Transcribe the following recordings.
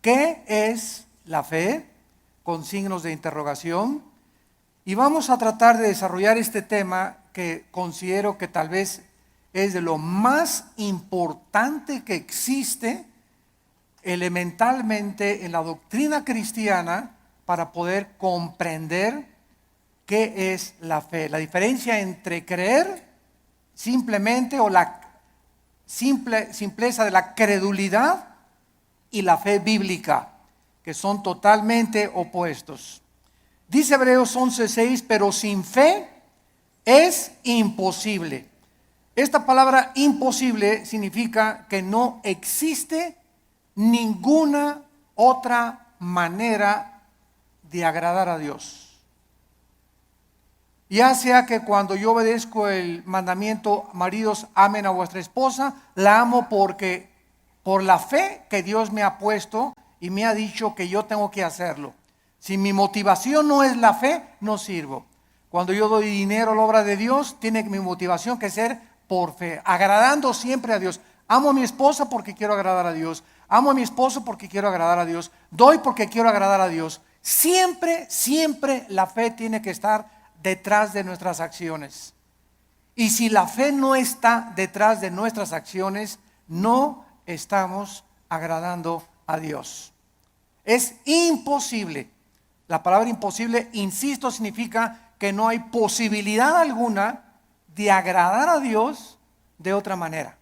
¿Qué es la fe? Con signos de interrogación. Y vamos a tratar de desarrollar este tema que considero que tal vez es de lo más importante que existe elementalmente en la doctrina cristiana para poder comprender qué es la fe. La diferencia entre creer simplemente o la simpleza de la credulidad y la fe bíblica, que son totalmente opuestos. Dice Hebreos 11:6, pero sin fe es imposible. Esta palabra imposible significa que no existe ninguna otra manera de agradar a Dios. Ya sea que cuando yo obedezco el mandamiento, maridos, amen a vuestra esposa, la amo porque por la fe que Dios me ha puesto y me ha dicho que yo tengo que hacerlo. Si mi motivación no es la fe, no sirvo. Cuando yo doy dinero a la obra de Dios, tiene mi motivación que ser por fe, agradando siempre a Dios. Amo a mi esposa porque quiero agradar a Dios. Amo a mi esposo porque quiero agradar a Dios. Doy porque quiero agradar a Dios. Siempre, siempre la fe tiene que estar detrás de nuestras acciones. Y si la fe no está detrás de nuestras acciones, no estamos agradando a Dios. Es imposible. La palabra imposible, insisto, significa que no hay posibilidad alguna de agradar a Dios de otra manera.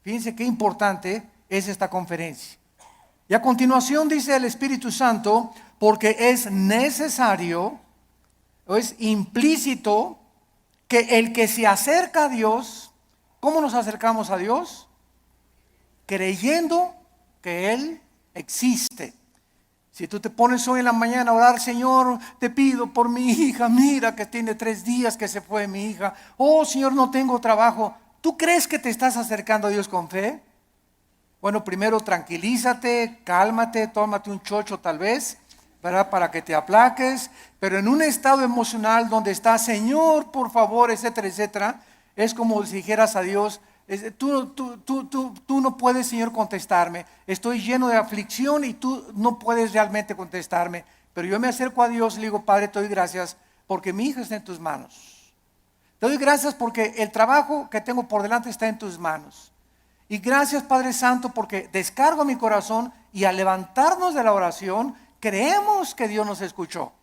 Fíjense qué importante es esta conferencia. Y a continuación dice el Espíritu Santo, porque es necesario o es implícito que el que se acerca a Dios, ¿cómo nos acercamos a Dios? Creyendo que Él existe. Si tú te pones hoy en la mañana a orar, Señor, te pido por mi hija, mira que tiene 3 días que se fue mi hija. Oh, Señor, no tengo trabajo. ¿Tú crees que te estás acercando a Dios con fe? Bueno, primero tranquilízate, cálmate, tómate un chocho tal vez, ¿verdad? Para que te aplaques. Pero en un estado emocional donde está, Señor, por favor, etcétera, etcétera, es como si dijeras a Dios, tú no puedes, Señor, contestarme. Estoy lleno de aflicción y tú no puedes realmente contestarme. Pero yo me acerco a Dios y le digo, Padre, te doy gracias porque mi hija está en tus manos. Te doy gracias porque el trabajo que tengo por delante está en tus manos. Y gracias, Padre Santo, porque descargo mi corazón y al levantarnos de la oración, creemos que Dios nos escuchó.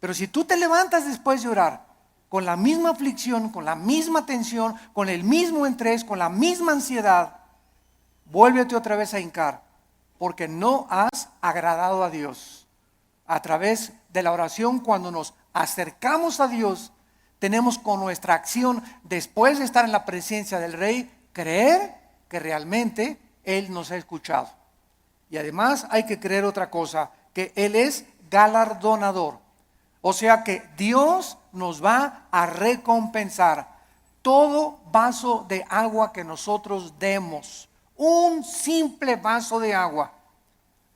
Pero si tú te levantas después de orar, con la misma aflicción, con la misma tensión, con el mismo estrés, con la misma ansiedad, vuélvete otra vez a hincar, porque no has agradado a Dios. A través de la oración, cuando nos acercamos a Dios, tenemos con nuestra acción, después de estar en la presencia del Rey, creer que realmente Él nos ha escuchado. Y además hay que creer otra cosa, que Él es galardonador. O sea que Dios nos va a recompensar todo vaso de agua que nosotros demos, un simple vaso de agua,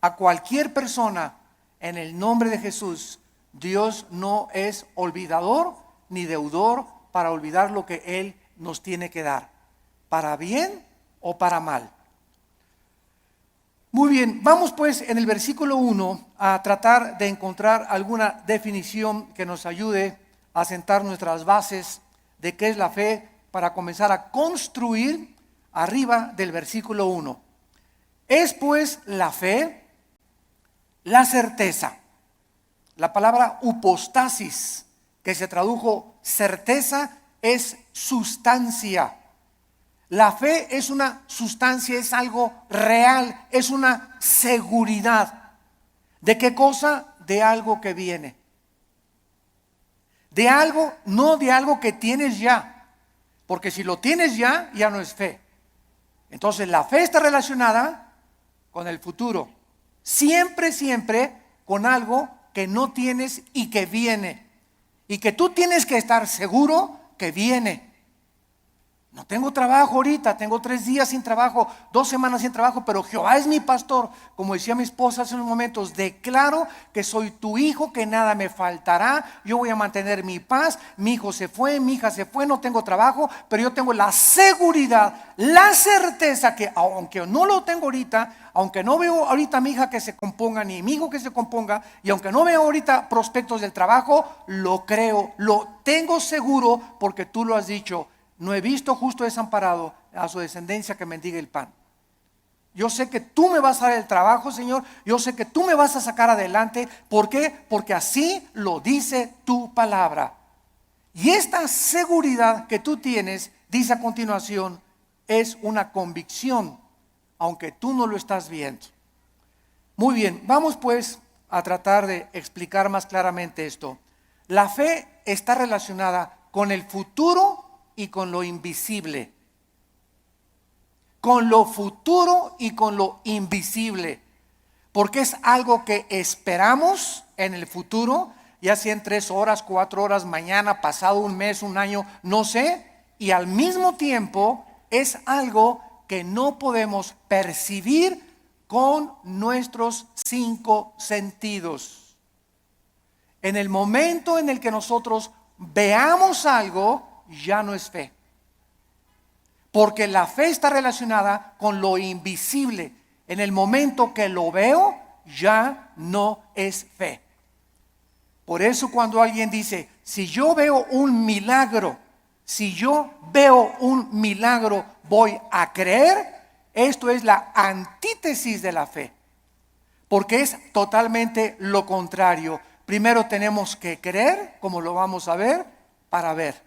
a cualquier persona en el nombre de Jesús. Dios no es olvidador ni deudor para olvidar lo que Él nos tiene que dar, para bien o para mal. Muy bien, vamos pues en el versículo 1 a tratar de encontrar alguna definición que nos ayude a sentar nuestras bases de qué es la fe para comenzar a construir arriba del versículo 1. Es pues la fe la certeza. La palabra hupostasis, que se tradujo certeza, es sustancia. La fe es una sustancia, es algo real, es una seguridad. ¿De qué cosa? De algo que viene. De algo, no de algo que tienes ya. Porque si lo tienes ya, ya no es fe. Entonces la fe está relacionada con el futuro. Siempre, siempre con algo que no tienes y que viene. Y que tú tienes que estar seguro que viene. No tengo trabajo ahorita, tengo 3 días sin trabajo, 2 semanas sin trabajo, pero Jehová es mi pastor. Como decía mi esposa hace unos momentos, declaro que soy tu hijo, que nada me faltará, yo voy a mantener mi paz. Mi hijo se fue, mi hija se fue, no tengo trabajo, pero yo tengo la seguridad, la certeza que aunque no lo tengo ahorita, aunque no veo ahorita a mi hija que se componga, ni mi hijo que se componga, y aunque no veo ahorita prospectos del trabajo, lo creo, lo tengo seguro porque tú lo has dicho. No he visto justo desamparado a su descendencia que mendigue el pan. Yo sé que tú me vas a dar el trabajo, Señor. Yo sé que tú me vas a sacar adelante. ¿Por qué? Porque así lo dice tu palabra. Y esta seguridad que tú tienes, dice a continuación, es una convicción, aunque tú no lo estás viendo. Muy bien, vamos pues a tratar de explicar más claramente esto. La fe está relacionada con el futuro y con lo invisible. Con lo futuro y con lo invisible. Porque es algo que esperamos en el futuro, ya sea en 3 horas, 4 horas, mañana, pasado un mes, un año, no sé. Y al mismo tiempo es algo que no podemos percibir con nuestros 5 sentidos. En el momento en el que nosotros veamos algo, ya no es fe. Porque la fe está relacionada con lo invisible. En el momento que lo veo, ya no es fe. Por eso cuando alguien dice, si yo veo un milagro, voy a creer, esto es la antítesis de la fe. Porque es totalmente lo contrario. Primero tenemos que creer, como lo vamos a ver, para ver.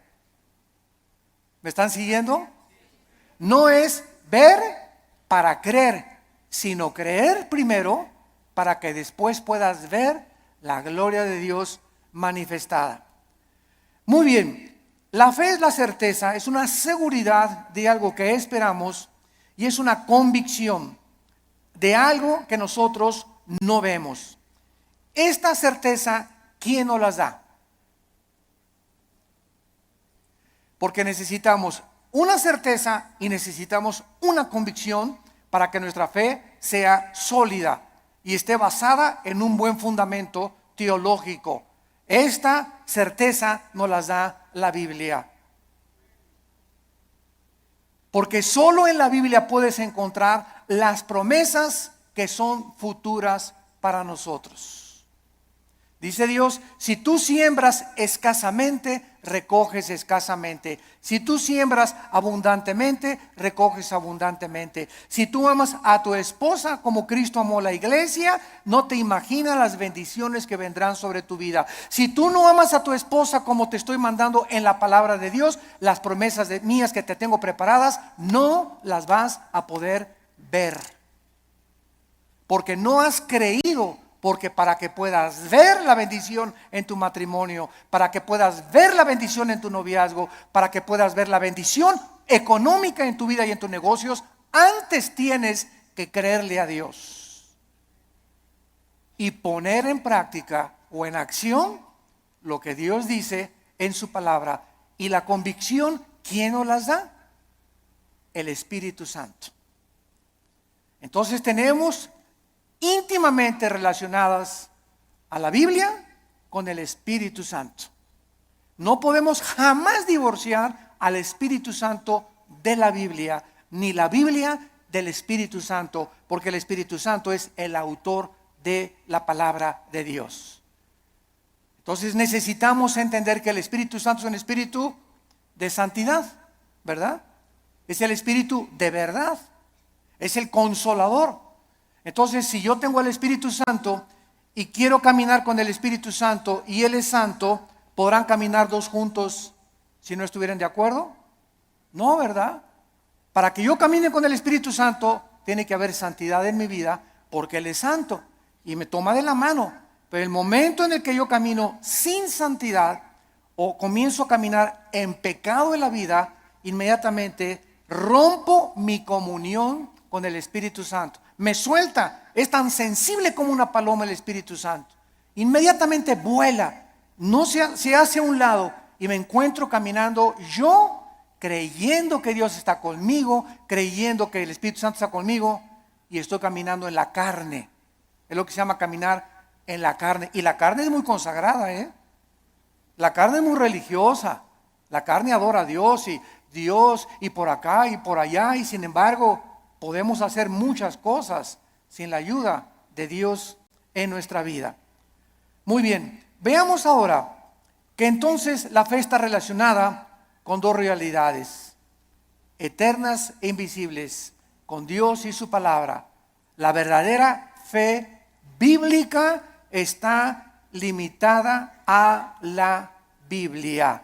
¿Me están siguiendo? No es ver para creer, sino creer primero para que después puedas ver la gloria de Dios manifestada. Muy bien, la fe es la certeza, es una seguridad de algo que esperamos y es una convicción de algo que nosotros no vemos. Esta certeza, ¿quién nos las da? Porque necesitamos una certeza y necesitamos una convicción para que nuestra fe sea sólida y esté basada en un buen fundamento teológico. Esta certeza nos la da la Biblia. Porque solo en la Biblia puedes encontrar las promesas que son futuras para nosotros. Dice Dios, si tú siembras escasamente, recoges escasamente. Si tú siembras abundantemente, recoges abundantemente. Si tú amas a tu esposa como Cristo amó la iglesia, no te imaginas las bendiciones que vendrán sobre tu vida. Si tú no amas a tu esposa como te estoy mandando en la palabra de Dios, las promesas mías que te tengo preparadas, no las vas a poder ver. Porque no has creído. Porque para que puedas ver la bendición en tu matrimonio, para que puedas ver la bendición en tu noviazgo, para que puedas ver la bendición económica en tu vida y en tus negocios, antes tienes que creerle a Dios y poner en práctica o en acción lo que Dios dice en su palabra. Y la convicción, ¿quién nos las da? El Espíritu Santo. Entonces tenemos íntimamente relacionadas a la Biblia con el Espíritu Santo. No podemos jamás divorciar al Espíritu Santo de la Biblia, ni la Biblia del Espíritu Santo, porque el Espíritu Santo es el autor de la palabra de Dios. Entonces necesitamos entender que el Espíritu Santo es un espíritu de santidad, ¿verdad? Es el espíritu de verdad, es el consolador. Entonces, si yo tengo el Espíritu Santo y quiero caminar con el Espíritu Santo y Él es santo, ¿podrán caminar dos juntos si no estuvieran de acuerdo? No, ¿verdad? Para que yo camine con el Espíritu Santo, tiene que haber santidad en mi vida, porque Él es santo y me toma de la mano. Pero el momento en el que yo camino sin santidad o comienzo a caminar en pecado en la vida, inmediatamente rompo mi comunión con el Espíritu Santo. Me suelta, es tan sensible como una paloma el Espíritu Santo. Inmediatamente vuela, no se hace a un lado y me encuentro caminando yo creyendo que Dios está conmigo, creyendo que el Espíritu Santo está conmigo, y estoy caminando en la carne. Es lo que se llama caminar en la carne. Y la carne es muy consagrada, La carne es muy religiosa. La carne adora a Dios y por acá y por allá, y sin embargo podemos hacer muchas cosas sin la ayuda de Dios en nuestra vida. Muy bien, veamos ahora que entonces la fe está relacionada con dos realidades eternas e invisibles, con Dios y su palabra. La verdadera fe bíblica está limitada a la Biblia.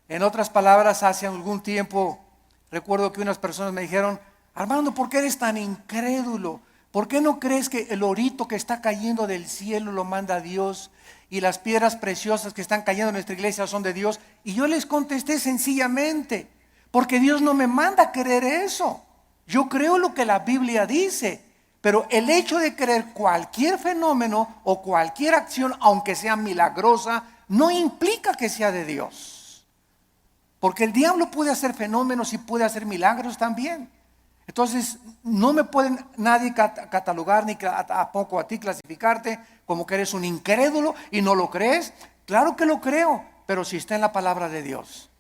En otras palabras, hace algún tiempo recuerdo que unas personas me dijeron: Armando, ¿por qué eres tan incrédulo? ¿Por qué no crees que el orito que está cayendo del cielo lo manda Dios y las piedras preciosas que están cayendo en nuestra iglesia son de Dios? Y yo les contesté sencillamente: porque Dios no me manda a creer eso. Yo creo lo que la Biblia dice, pero el hecho de creer cualquier fenómeno o cualquier acción, aunque sea milagrosa, no implica que sea de Dios. Porque el diablo puede hacer fenómenos y puede hacer milagros también. Entonces no me pueden nadie catalogar ni tampoco a ti clasificarte como que eres un incrédulo y no lo crees. Claro que lo creo, pero si está en la palabra de Dios.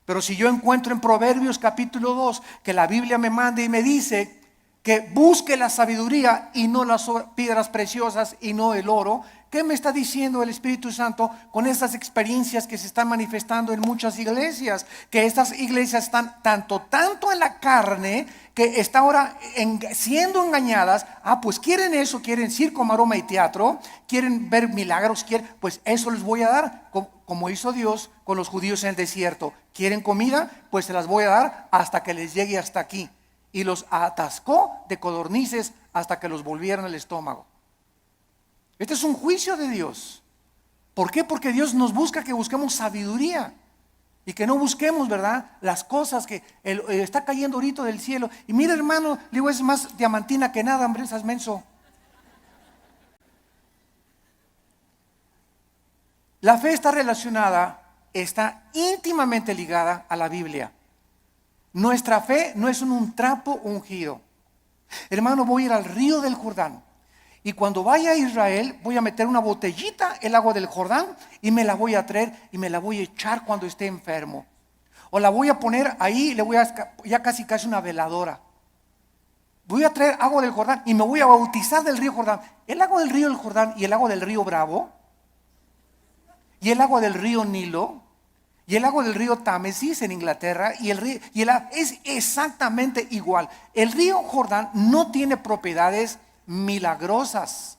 Pero si yo encuentro en Proverbios capítulo 2 que la Biblia me manda y me dice que busque la sabiduría y no las piedras preciosas y no el oro, ¿qué me está diciendo el Espíritu Santo con estas experiencias que se están manifestando en muchas iglesias? Que estas iglesias están tanto en la carne que está ahora siendo engañadas. Pues quieren eso, quieren circo, maroma y teatro, quieren ver milagros, pues eso les voy a dar, como hizo Dios con los judíos en el desierto. ¿Quieren comida? Pues se las voy a dar hasta que les llegue hasta aquí. Y los atascó de codornices hasta que los volvieron al estómago. Este es un juicio de Dios. ¿Por qué? Porque Dios nos busca que busquemos sabiduría y que no busquemos, ¿verdad?, las cosas que está cayendo ahorita del cielo. Y mira, hermano, le digo, es más diamantina que nada, hombre, estás menso. La fe está relacionada, está íntimamente ligada a la Biblia. Nuestra fe no es un trapo ungido. Hermano, voy a ir al río del Jordán. Y cuando vaya a Israel, voy a meter una botellita el agua del Jordán y me la voy a traer y me la voy a echar cuando esté enfermo. O la voy a poner ahí, le voy a ya casi una veladora. Voy a traer agua del Jordán y me voy a bautizar del río Jordán. El agua del río Jordán y el agua del río Bravo y el agua del río Nilo y el agua del río Támesis en Inglaterra es exactamente igual. El río Jordán no tiene propiedades milagrosas.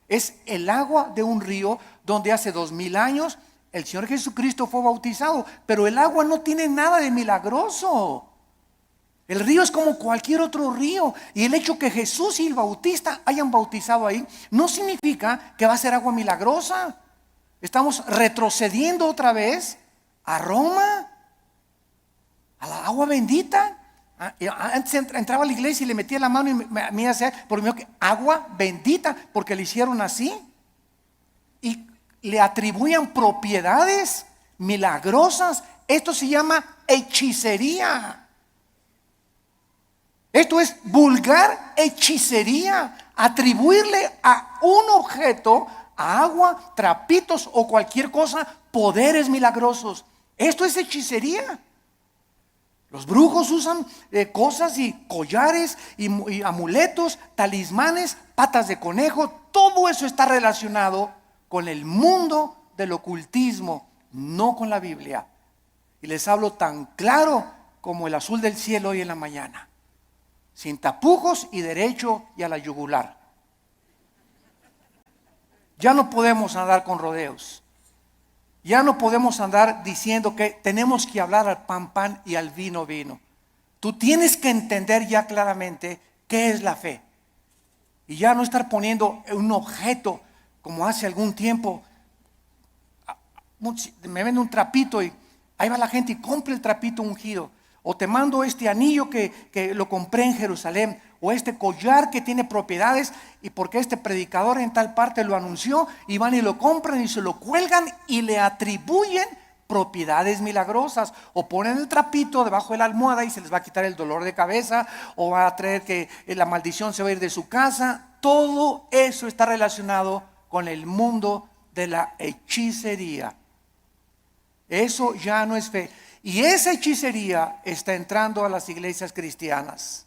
Es el agua de un río donde hace 2000 años el Señor Jesucristo fue bautizado, pero el agua no tiene nada de milagroso. El río es como cualquier otro río, y el hecho que Jesús y el Bautista hayan bautizado ahí no significa que va a ser agua milagrosa. Estamos retrocediendo otra vez a Roma, a la agua bendita. Antes entraba a la iglesia y le metía la mano y me hacía por mí que agua bendita, porque le hicieron así y le atribuían propiedades milagrosas. Esto se llama hechicería. Esto es vulgar hechicería, atribuirle a un objeto, a agua, trapitos o cualquier cosa, poderes milagrosos. Esto es hechicería. Los brujos usan cosas y collares y amuletos, talismanes, patas de conejo. Todo eso está relacionado con el mundo del ocultismo, no con la Biblia. Y les hablo tan claro como el azul del cielo hoy en la mañana, sin tapujos y derecho y a la yugular. Ya no podemos andar con rodeos. Ya no podemos andar diciendo que tenemos que hablar al pan, pan y al vino, vino. Tú tienes que entender ya claramente qué es la fe. Y ya no estar poniendo un objeto como hace algún tiempo. Me vende un trapito y ahí va la gente y compra el trapito ungido. O te mando este anillo que lo compré en Jerusalén. O este collar que tiene propiedades y porque este predicador en tal parte lo anunció, y van y lo compran y se lo cuelgan y le atribuyen propiedades milagrosas, o ponen el trapito debajo de la almohada y se les va a quitar el dolor de cabeza, o va a traer que la maldición se va a ir de su casa. Todo eso está relacionado con el mundo de la hechicería. Eso ya no es fe. Y esa hechicería está entrando a las iglesias cristianas.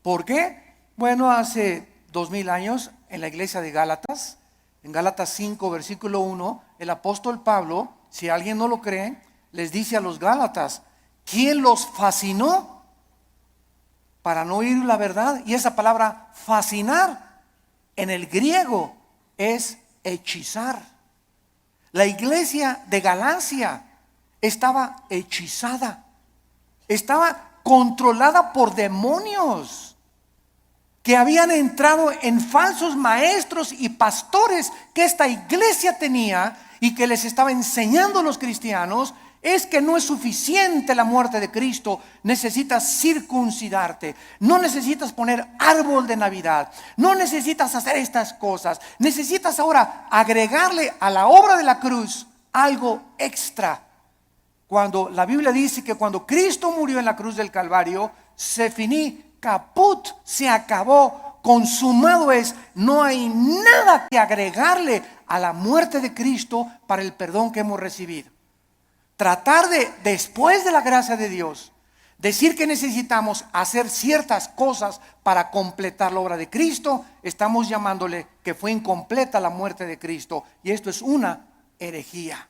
¿Por qué? Bueno, hace 2000 años en la iglesia de Gálatas, en Gálatas 5 versículo 1, el apóstol Pablo, si alguien no lo cree, les dice a los Gálatas: ¿quién los fascinó para no oír la verdad? Y esa palabra fascinar en el griego es hechizar. La iglesia de Galacia estaba hechizada, estaba controlada por demonios que habían entrado en falsos maestros y pastores que esta iglesia tenía y que les estaba enseñando a los cristianos. Es que no es suficiente la muerte de Cristo, necesitas circuncidarte, no necesitas poner árbol de Navidad, no necesitas hacer estas cosas, necesitas ahora agregarle a la obra de la cruz algo extra. Cuando la Biblia dice que cuando Cristo murió en la cruz del Calvario, se finí, caput, se acabó, consumado es. No hay nada que agregarle a la muerte de Cristo para el perdón que hemos recibido. Tratar de, después de la gracia de Dios, decir que necesitamos hacer ciertas cosas para completar la obra de Cristo, estamos llamándole que fue incompleta la muerte de Cristo, y esto es una herejía.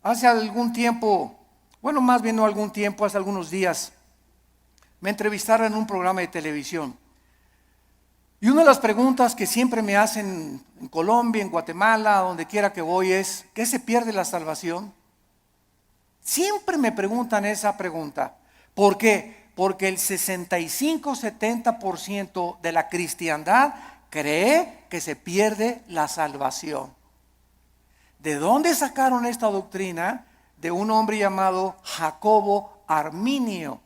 Hace algún tiempo, bueno, más bien no algún tiempo, hace algunos días, me entrevistaron en un programa de televisión. Y una de las preguntas que siempre me hacen en Colombia, en Guatemala, donde quiera que voy, es: ¿qué se pierde la salvación? Siempre me preguntan esa pregunta. ¿Por qué? Porque el 65-70% de la cristiandad cree que se pierde la salvación. ¿De dónde sacaron esta doctrina? De un hombre llamado Jacobo Arminio,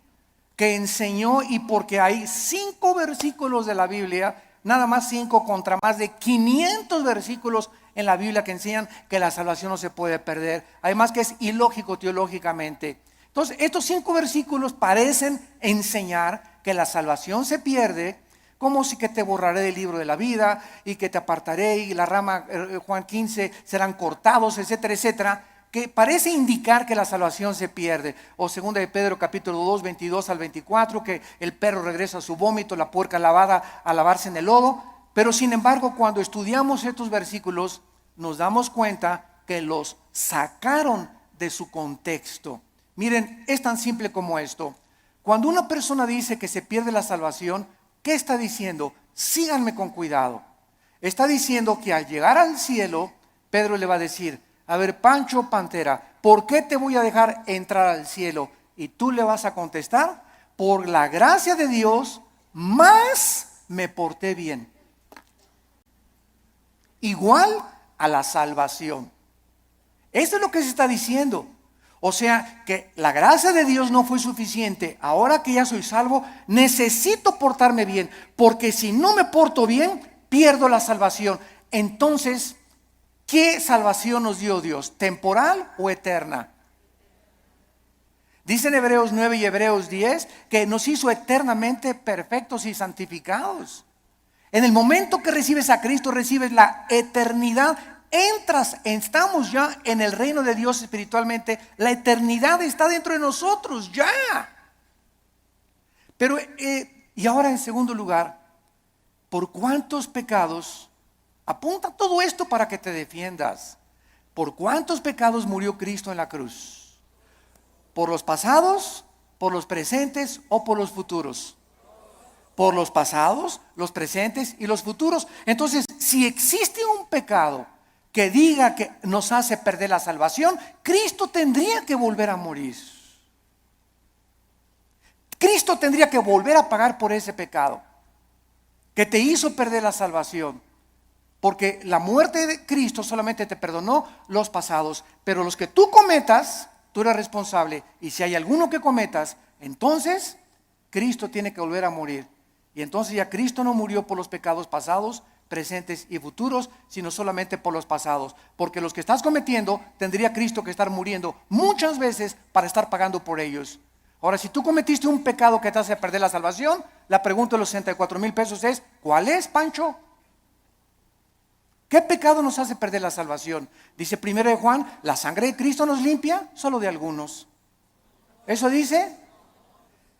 que enseñó, y porque hay 5 versículos de la Biblia, nada más 5 contra más de 500 versículos en la Biblia que enseñan que la salvación no se puede perder. Además que es ilógico teológicamente. Entonces, estos 5 versículos parecen enseñar que la salvación se pierde, como si que te borraré del libro de la vida y que te apartaré y la rama, Juan 15, serán cortados, etcétera, etcétera, que parece indicar que la salvación se pierde. O segunda de Pedro capítulo 2, 22 al 24, que el perro regresa a su vómito, la puerca lavada a lavarse en el lodo. Pero sin embargo, cuando estudiamos estos versículos, nos damos cuenta que los sacaron de su contexto. Miren, es tan simple como esto. Cuando una persona dice que se pierde la salvación, ¿qué está diciendo? Síganme con cuidado. Está diciendo que al llegar al cielo, Pedro le va a decir: a ver, Pancho Pantera, ¿por qué te voy a dejar entrar al cielo? Y tú le vas a contestar: por la gracia de Dios, más me porté bien. Igual a la salvación. Eso es lo que se está diciendo. O sea, que la gracia de Dios no fue suficiente. Ahora que ya soy salvo, necesito portarme bien, porque si no me porto bien, pierdo la salvación. Entonces, ¿qué salvación nos dio Dios? ¿Temporal o eterna? Dicen Hebreos 9 y Hebreos 10 que nos hizo eternamente perfectos y santificados. En el momento que recibes a Cristo, recibes la eternidad. Estamos ya en el reino de Dios espiritualmente. La eternidad está dentro de nosotros ya. Pero, y ahora en segundo lugar, ¿por cuántos pecados? Apunta todo esto para que te defiendas. ¿Por cuántos pecados murió Cristo en la cruz? ¿Por los pasados, por los presentes o por los futuros? Por los pasados, los presentes y los futuros. Entonces, si existe un pecado que diga que nos hace perder la salvación, Cristo tendría que volver a morir. Cristo tendría que volver a pagar por ese pecado que te hizo perder la salvación. Porque la muerte de Cristo solamente te perdonó los pasados, pero los que tú cometas, tú eres responsable. Y si hay alguno que cometas, entonces Cristo tiene que volver a morir. Y entonces ya Cristo no murió por los pecados pasados, presentes y futuros, sino solamente por los pasados. Porque los que estás cometiendo, tendría Cristo que estar muriendo muchas veces para estar pagando por ellos. Ahora, si tú cometiste un pecado que te hace perder la salvación, la pregunta de los 64,000 pesos es, ¿cuál es, Pancho? ¿Qué pecado nos hace perder la salvación? Dice 1 Juan, la sangre de Cristo nos limpia solo de algunos. Eso dice,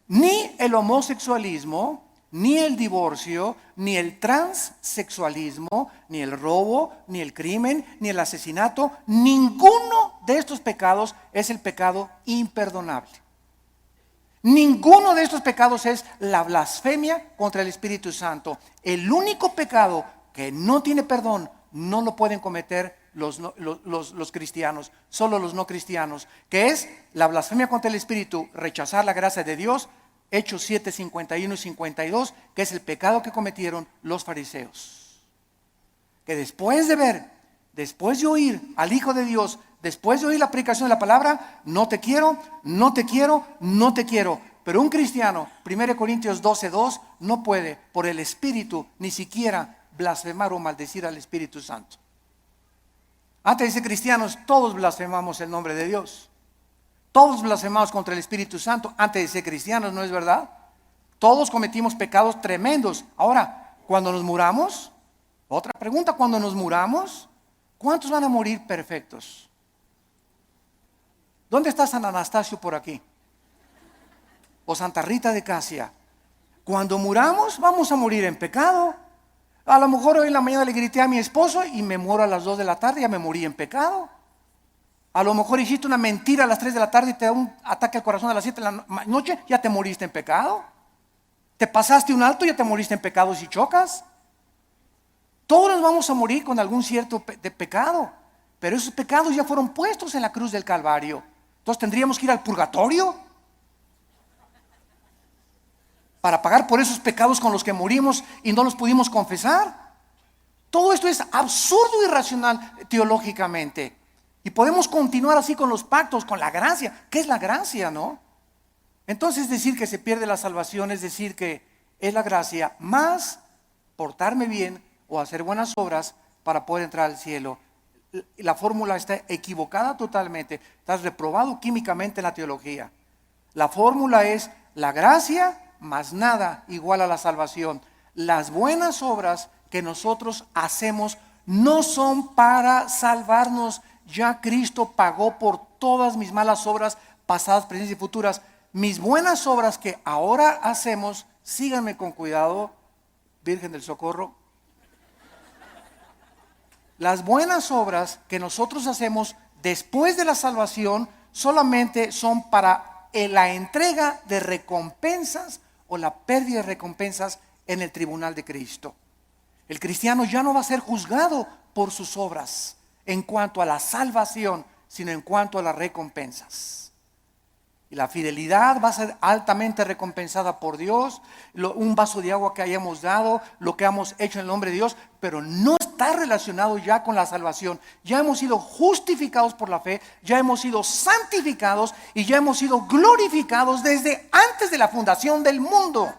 ni el homosexualismo, ni el divorcio, ni el transexualismo, ni el robo, ni el crimen, ni el asesinato, ninguno de estos pecados es el pecado imperdonable. Ninguno de estos pecados es la blasfemia contra el Espíritu Santo. El único pecado que no tiene perdón no lo pueden cometer los cristianos, solo los no cristianos, que es la blasfemia contra el Espíritu, rechazar la gracia de Dios. Hechos 7, 51 y 52, que es el pecado que cometieron los fariseos. Que después de ver, después de oír al Hijo de Dios, después de oír la predicación de la palabra, no te quiero, no te quiero, no te quiero. Pero un cristiano, 1 Corintios 12, 2, no puede por el Espíritu ni siquiera blasfemar o maldecir al Espíritu Santo. Antes de ser cristianos, todos blasfemamos el nombre de Dios. Todos blasfemamos contra el Espíritu Santo antes de ser cristianos, ¿no es verdad? Todos cometimos pecados tremendos. Ahora, cuando nos muramos, otra pregunta, cuando nos muramos, ¿cuántos van a morir perfectos? ¿Dónde está San Anastasio por aquí? O Santa Rita de Casia. Cuando muramos, vamos a morir en pecado. A lo mejor hoy en la mañana le grité a mi esposo y me muero a las 2 de la tarde, ya me morí en pecado. A lo mejor hiciste una mentira a las 3 de la tarde y te da un ataque al corazón a las 7 de la noche, ya te moriste en pecado. Te pasaste un alto, ya te moriste en pecado si chocas. Todos nos vamos a morir con algún cierto de pecado, pero esos pecados ya fueron puestos en la cruz del Calvario. Entonces tendríamos que ir al purgatorio para pagar por esos pecados con los que morimos y no los pudimos confesar. Todo esto es absurdo y irracional teológicamente. Y podemos continuar así con los pactos, con la gracia. ¿Qué es la gracia, no? Entonces decir que se pierde la salvación es decir que es la gracia más portarme bien o hacer buenas obras para poder entrar al cielo. La fórmula está equivocada totalmente. Estás reprobado químicamente en la teología. La fórmula es la gracia más nada igual a la salvación. Las buenas obras que nosotros hacemos no son para salvarnos. Ya Cristo pagó por todas mis malas obras pasadas, presentes y futuras. Mis buenas obras que ahora hacemos, síganme con cuidado, Virgen del Socorro. Las buenas obras que nosotros hacemos después de la salvación solamente son para la entrega de recompensas o la pérdida de recompensas en el tribunal de Cristo. El cristiano ya no va a ser juzgado por sus obras en cuanto a la salvación, sino en cuanto a las recompensas. Y la fidelidad va a ser altamente recompensada por Dios. Un vaso de agua que hayamos dado, lo que hemos hecho en el nombre de Dios, pero no está relacionado ya con la salvación. Ya hemos sido justificados por la fe, ya hemos sido santificados y ya hemos sido glorificados desde antes de la fundación del mundo.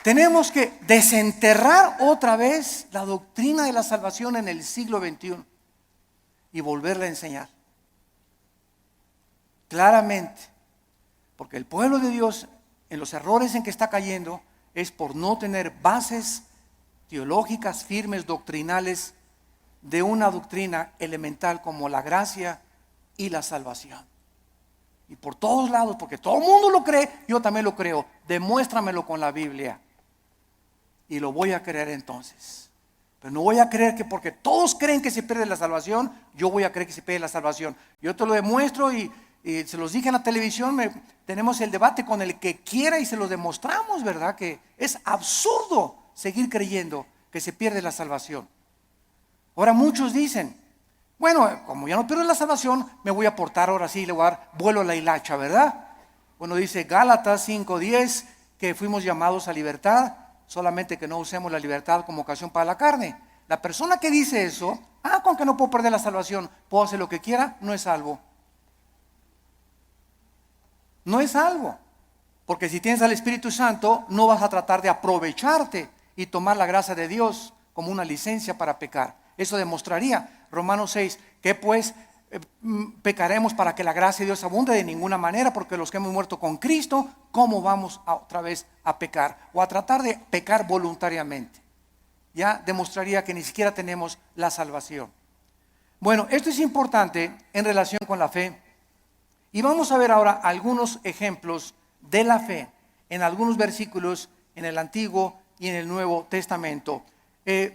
Tenemos que desenterrar otra vez la doctrina de la salvación en el siglo XXI y volverla a enseñar claramente, porque el pueblo de Dios en los errores en que está cayendo es por no tener bases teológicas firmes, doctrinales, de una doctrina elemental como la gracia y la salvación. Y por todos lados, porque todo el mundo lo cree, yo también lo creo. Demuéstramelo con la Biblia y lo voy a creer entonces. Pero no voy a creer que porque todos creen que se pierde la salvación, yo voy a creer que se pierde la salvación. Yo te lo demuestro y se los dije en la televisión, tenemos el debate con el que quiera y se lo demostramos, ¿verdad? Que es absurdo seguir creyendo que se pierde la salvación. Ahora muchos dicen, bueno, como ya no pierdo la salvación, me voy a portar ahora sí, le voy a dar vuelo a la hilacha, ¿verdad? Bueno, dice Gálatas 5:10 que fuimos llamados a libertad, solamente que no usemos la libertad como ocasión para la carne. La persona que dice eso, con que no puedo perder la salvación, puedo hacer lo que quiera, no es salvo. No es salvo. Porque si tienes al Espíritu Santo, no vas a tratar de aprovecharte y tomar la gracia de Dios como una licencia para pecar. Eso demostraría, Romanos 6, que pues pecaremos para que la gracia de Dios abunde. De ninguna manera, porque los que hemos muerto con Cristo, ¿cómo vamos otra vez a pecar? O a tratar de pecar voluntariamente. Ya demostraría que ni siquiera tenemos la salvación. Bueno, esto es importante en relación con la fe. Y vamos a ver ahora algunos ejemplos de la fe en algunos versículos en el Antiguo y en el Nuevo Testamento.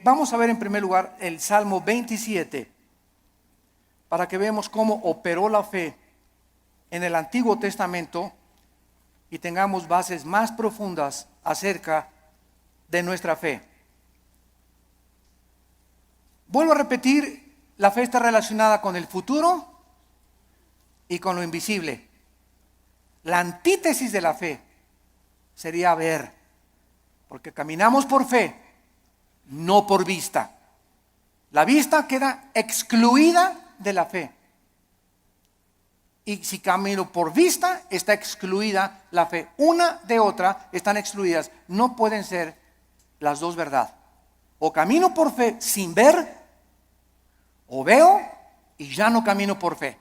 Vamos a ver en primer lugar el Salmo 27, para que veamos cómo operó la fe en el Antiguo Testamento y tengamos bases más profundas acerca de nuestra fe. Vuelvo a repetir, la fe está relacionada con el futuro y con lo invisible. La antítesis de la fe sería ver, porque caminamos por fe, no por vista. La vista queda excluida de la fe. Y si camino por vista, está excluida la fe. Una de otra están excluidas. No pueden ser las dos verdad. O camino por fe sin ver, o veo y ya no camino por fe.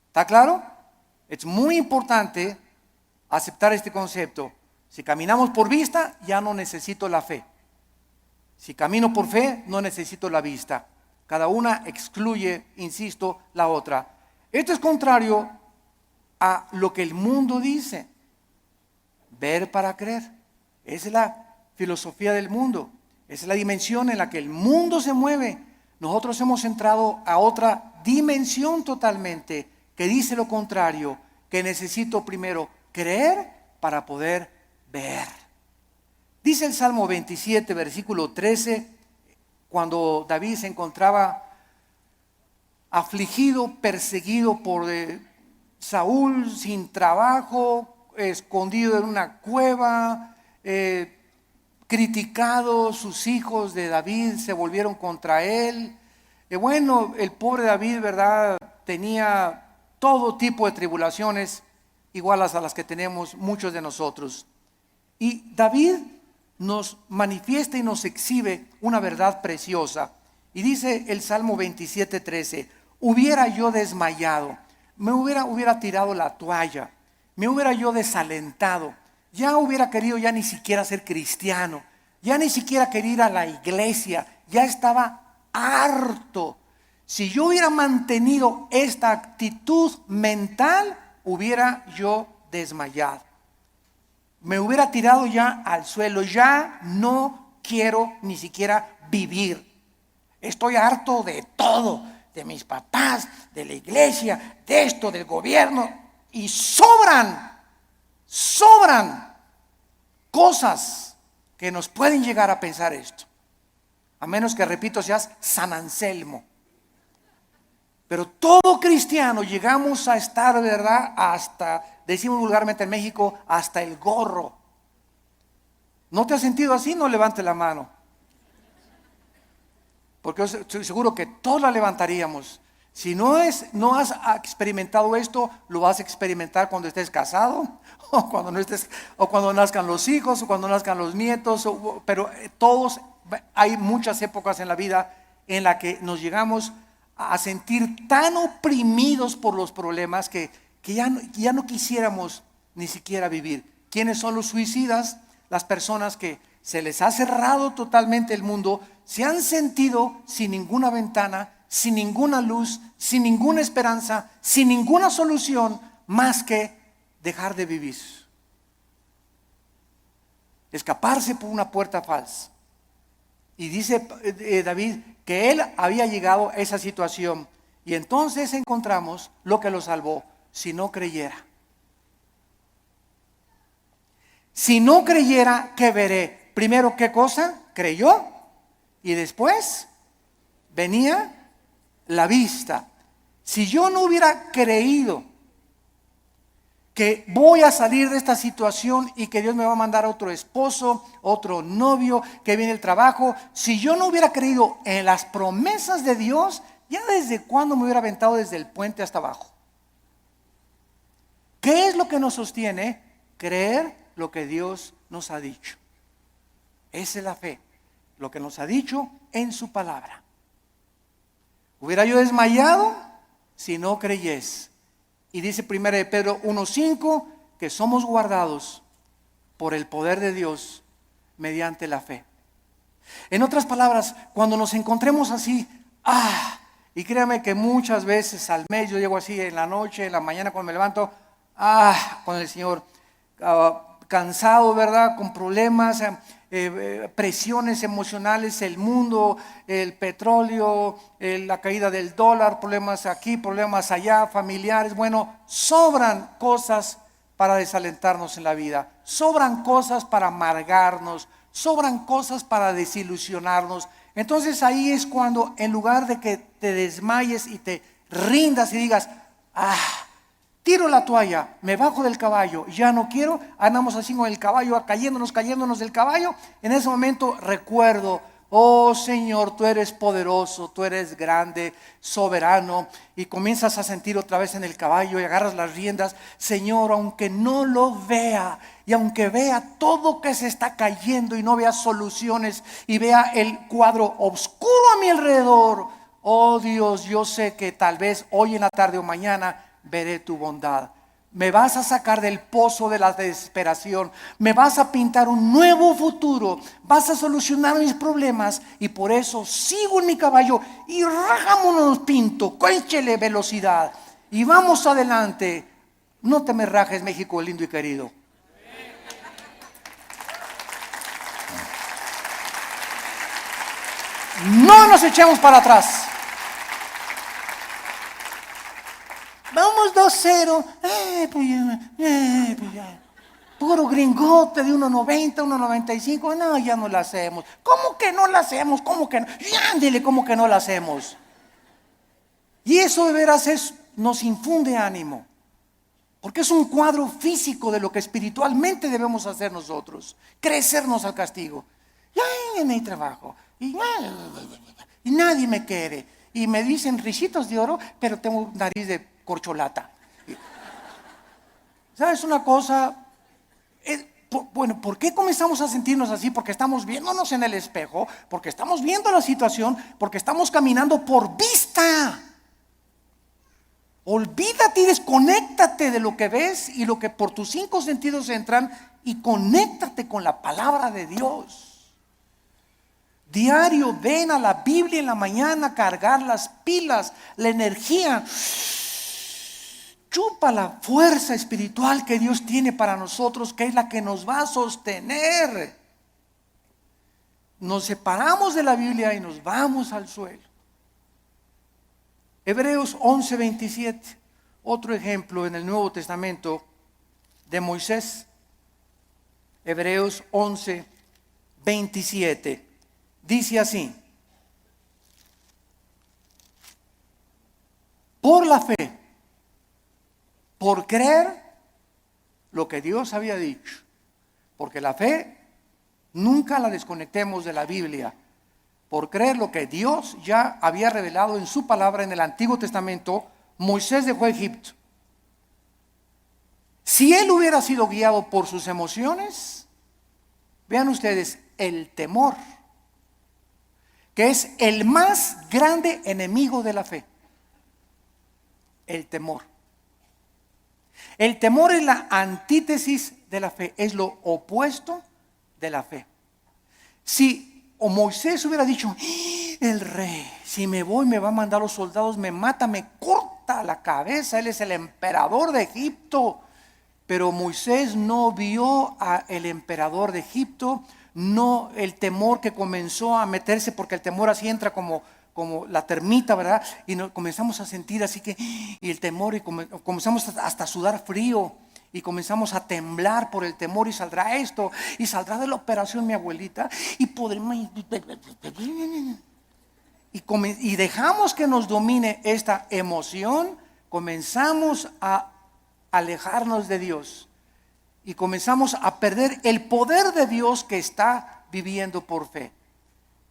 ¿Está claro? Es muy importante aceptar este concepto. Si caminamos por vista, ya no necesito la fe. Si camino por fe, no necesito la vista. Cada una excluye, insisto, la otra. Esto es contrario a lo que el mundo dice. Ver para creer. Esa es la filosofía del mundo. Esa es la dimensión en la que el mundo se mueve. Nosotros hemos entrado a otra dimensión totalmente que dice lo contrario, que necesito primero creer para poder ver. Dice el Salmo 27, versículo 13, cuando David se encontraba afligido, perseguido por Saúl, sin trabajo, escondido en una cueva, criticado, sus hijos de David se volvieron contra él. Bueno, el pobre David, ¿verdad?, tenía todo tipo de tribulaciones iguales a las que tenemos muchos de nosotros. Y David nos manifiesta y nos exhibe una verdad preciosa. Y dice el Salmo 27:13, hubiera yo desmayado, me hubiera tirado la toalla, me hubiera yo desalentado, ya hubiera querido ya ni siquiera ser cristiano, ya ni siquiera quería ir a la iglesia, ya estaba harto. Si yo hubiera mantenido esta actitud mental, hubiera yo desmayado. Me hubiera tirado ya al suelo, ya no quiero ni siquiera vivir. Estoy harto de todo, de mis papás, de la iglesia, de esto, del gobierno. Y sobran cosas que nos pueden llegar a pensar esto. A menos que, repito, seas San Anselmo. Pero todo cristiano llegamos a estar, ¿verdad?, hasta, decimos vulgarmente en México, hasta el gorro. ¿No te has sentido así? No levante la mano. Porque yo estoy seguro que todos la levantaríamos. Si no has experimentado esto, lo vas a experimentar cuando estés casado, o cuando no estés, o cuando nazcan los hijos, o cuando nazcan los nietos, pero todos, hay muchas épocas en la vida en la que nos llegamos a sentir tan oprimidos por los problemas que ya no quisiéramos ni siquiera vivir. ¿Quiénes son los suicidas? Las personas que se les ha cerrado totalmente el mundo, se han sentido sin ninguna ventana, sin ninguna luz, sin ninguna esperanza, sin ninguna solución más que dejar de vivir. Escaparse por una puerta falsa. Y dice David que él había llegado a esa situación. Y entonces encontramos lo que lo salvó: si no creyera. Si no creyera, ¿qué veré? Primero, ¿qué cosa? Creyó. Y después venía la vista. Si yo no hubiera creído que voy a salir de esta situación y que Dios me va a mandar otro esposo, otro novio, que viene el trabajo. Si yo no hubiera creído en las promesas de Dios, ya desde cuándo me hubiera aventado desde el puente hasta abajo. ¿Qué es lo que nos sostiene? Creer lo que Dios nos ha dicho. Esa es la fe, lo que nos ha dicho en su palabra. Hubiera yo desmayado si no creyese. Y dice 1 de Pedro 1:5 que somos guardados por el poder de Dios mediante la fe. En otras palabras, cuando nos encontremos así, y créame que muchas veces al mes yo llego así en la noche, en la mañana cuando me levanto, con el Señor, cansado, ¿verdad? Con problemas, presiones emocionales, el mundo, el petróleo, la caída del dólar, problemas aquí, problemas allá, familiares. Bueno, sobran cosas para desalentarnos en la vida, sobran cosas para amargarnos, sobran cosas para desilusionarnos. Entonces ahí es cuando, en lugar de que te desmayes y te rindas y digas, tiro la toalla, me bajo del caballo, ya no quiero, andamos así con el caballo, cayéndonos del caballo. En ese momento recuerdo, oh Señor, tú eres poderoso, tú eres grande, soberano, y comienzas a sentir otra vez en el caballo y agarras las riendas. Señor, aunque no lo vea, y aunque vea todo que se está cayendo y no vea soluciones y vea el cuadro oscuro a mi alrededor, oh Dios, yo sé que tal vez hoy en la tarde o mañana veré tu bondad. Me vas a sacar del pozo de la desesperación, me vas a pintar un nuevo futuro, vas a solucionar mis problemas, y por eso sigo en mi caballo y rajámonos pinto, échele velocidad y vamos adelante. No te me rajes, México lindo y querido. No nos echemos para atrás. Vamos 2-0. Puro gringote de 1.90, 1.95. No, ya no la hacemos. ¿Cómo que no la hacemos? ¿Cómo que no? Ya, ándele, ¿cómo que no la hacemos? Y eso de veras nos infunde ánimo. Porque es un cuadro físico de lo que espiritualmente debemos hacer nosotros. Crecernos al castigo. Ya no hay trabajo. Y nadie me quiere. Y me dicen risitos de oro, pero tengo nariz de corcholata. ¿Sabes una cosa? Bueno, ¿por qué comenzamos a sentirnos así? Porque estamos viéndonos en el espejo, porque estamos viendo la situación, porque estamos caminando por vista. Olvídate y desconéctate de lo que ves y lo que por tus 5 sentidos entran, y conéctate con la palabra de Dios. Diario ven a la Biblia en la mañana, cargar las pilas, la energía. Chupa la fuerza espiritual que Dios tiene para nosotros, que es la que nos va a sostener. Nos separamos de la Biblia y nos vamos al suelo. Hebreos 11:27, otro ejemplo en el Nuevo Testamento de Moisés. Hebreos 11:27 dice así: por la fe, por creer lo que Dios había dicho. Porque la fe nunca la desconectemos de la Biblia. Por creer lo que Dios ya había revelado en su palabra en el Antiguo Testamento, Moisés dejó Egipto. Si él hubiera sido guiado por sus emociones, vean ustedes, el temor, que es el más grande enemigo de la fe. El temor. El temor es la antítesis de la fe, es lo opuesto de la fe. Si Moisés hubiera dicho, el rey, si me voy me va a mandar los soldados, me mata, me corta la cabeza, él es el emperador de Egipto. Pero Moisés no vio al emperador de Egipto, no el temor que comenzó a meterse, porque el temor así entra como la termita, ¿verdad? Y comenzamos a sentir así que, y el temor, y comenzamos hasta a sudar frío, y comenzamos a temblar por el temor, y saldrá esto, y saldrá de la operación mi abuelita, y podremos, y dejamos que nos domine esta emoción, comenzamos a alejarnos de Dios y comenzamos a perder el poder de Dios que está viviendo por fe.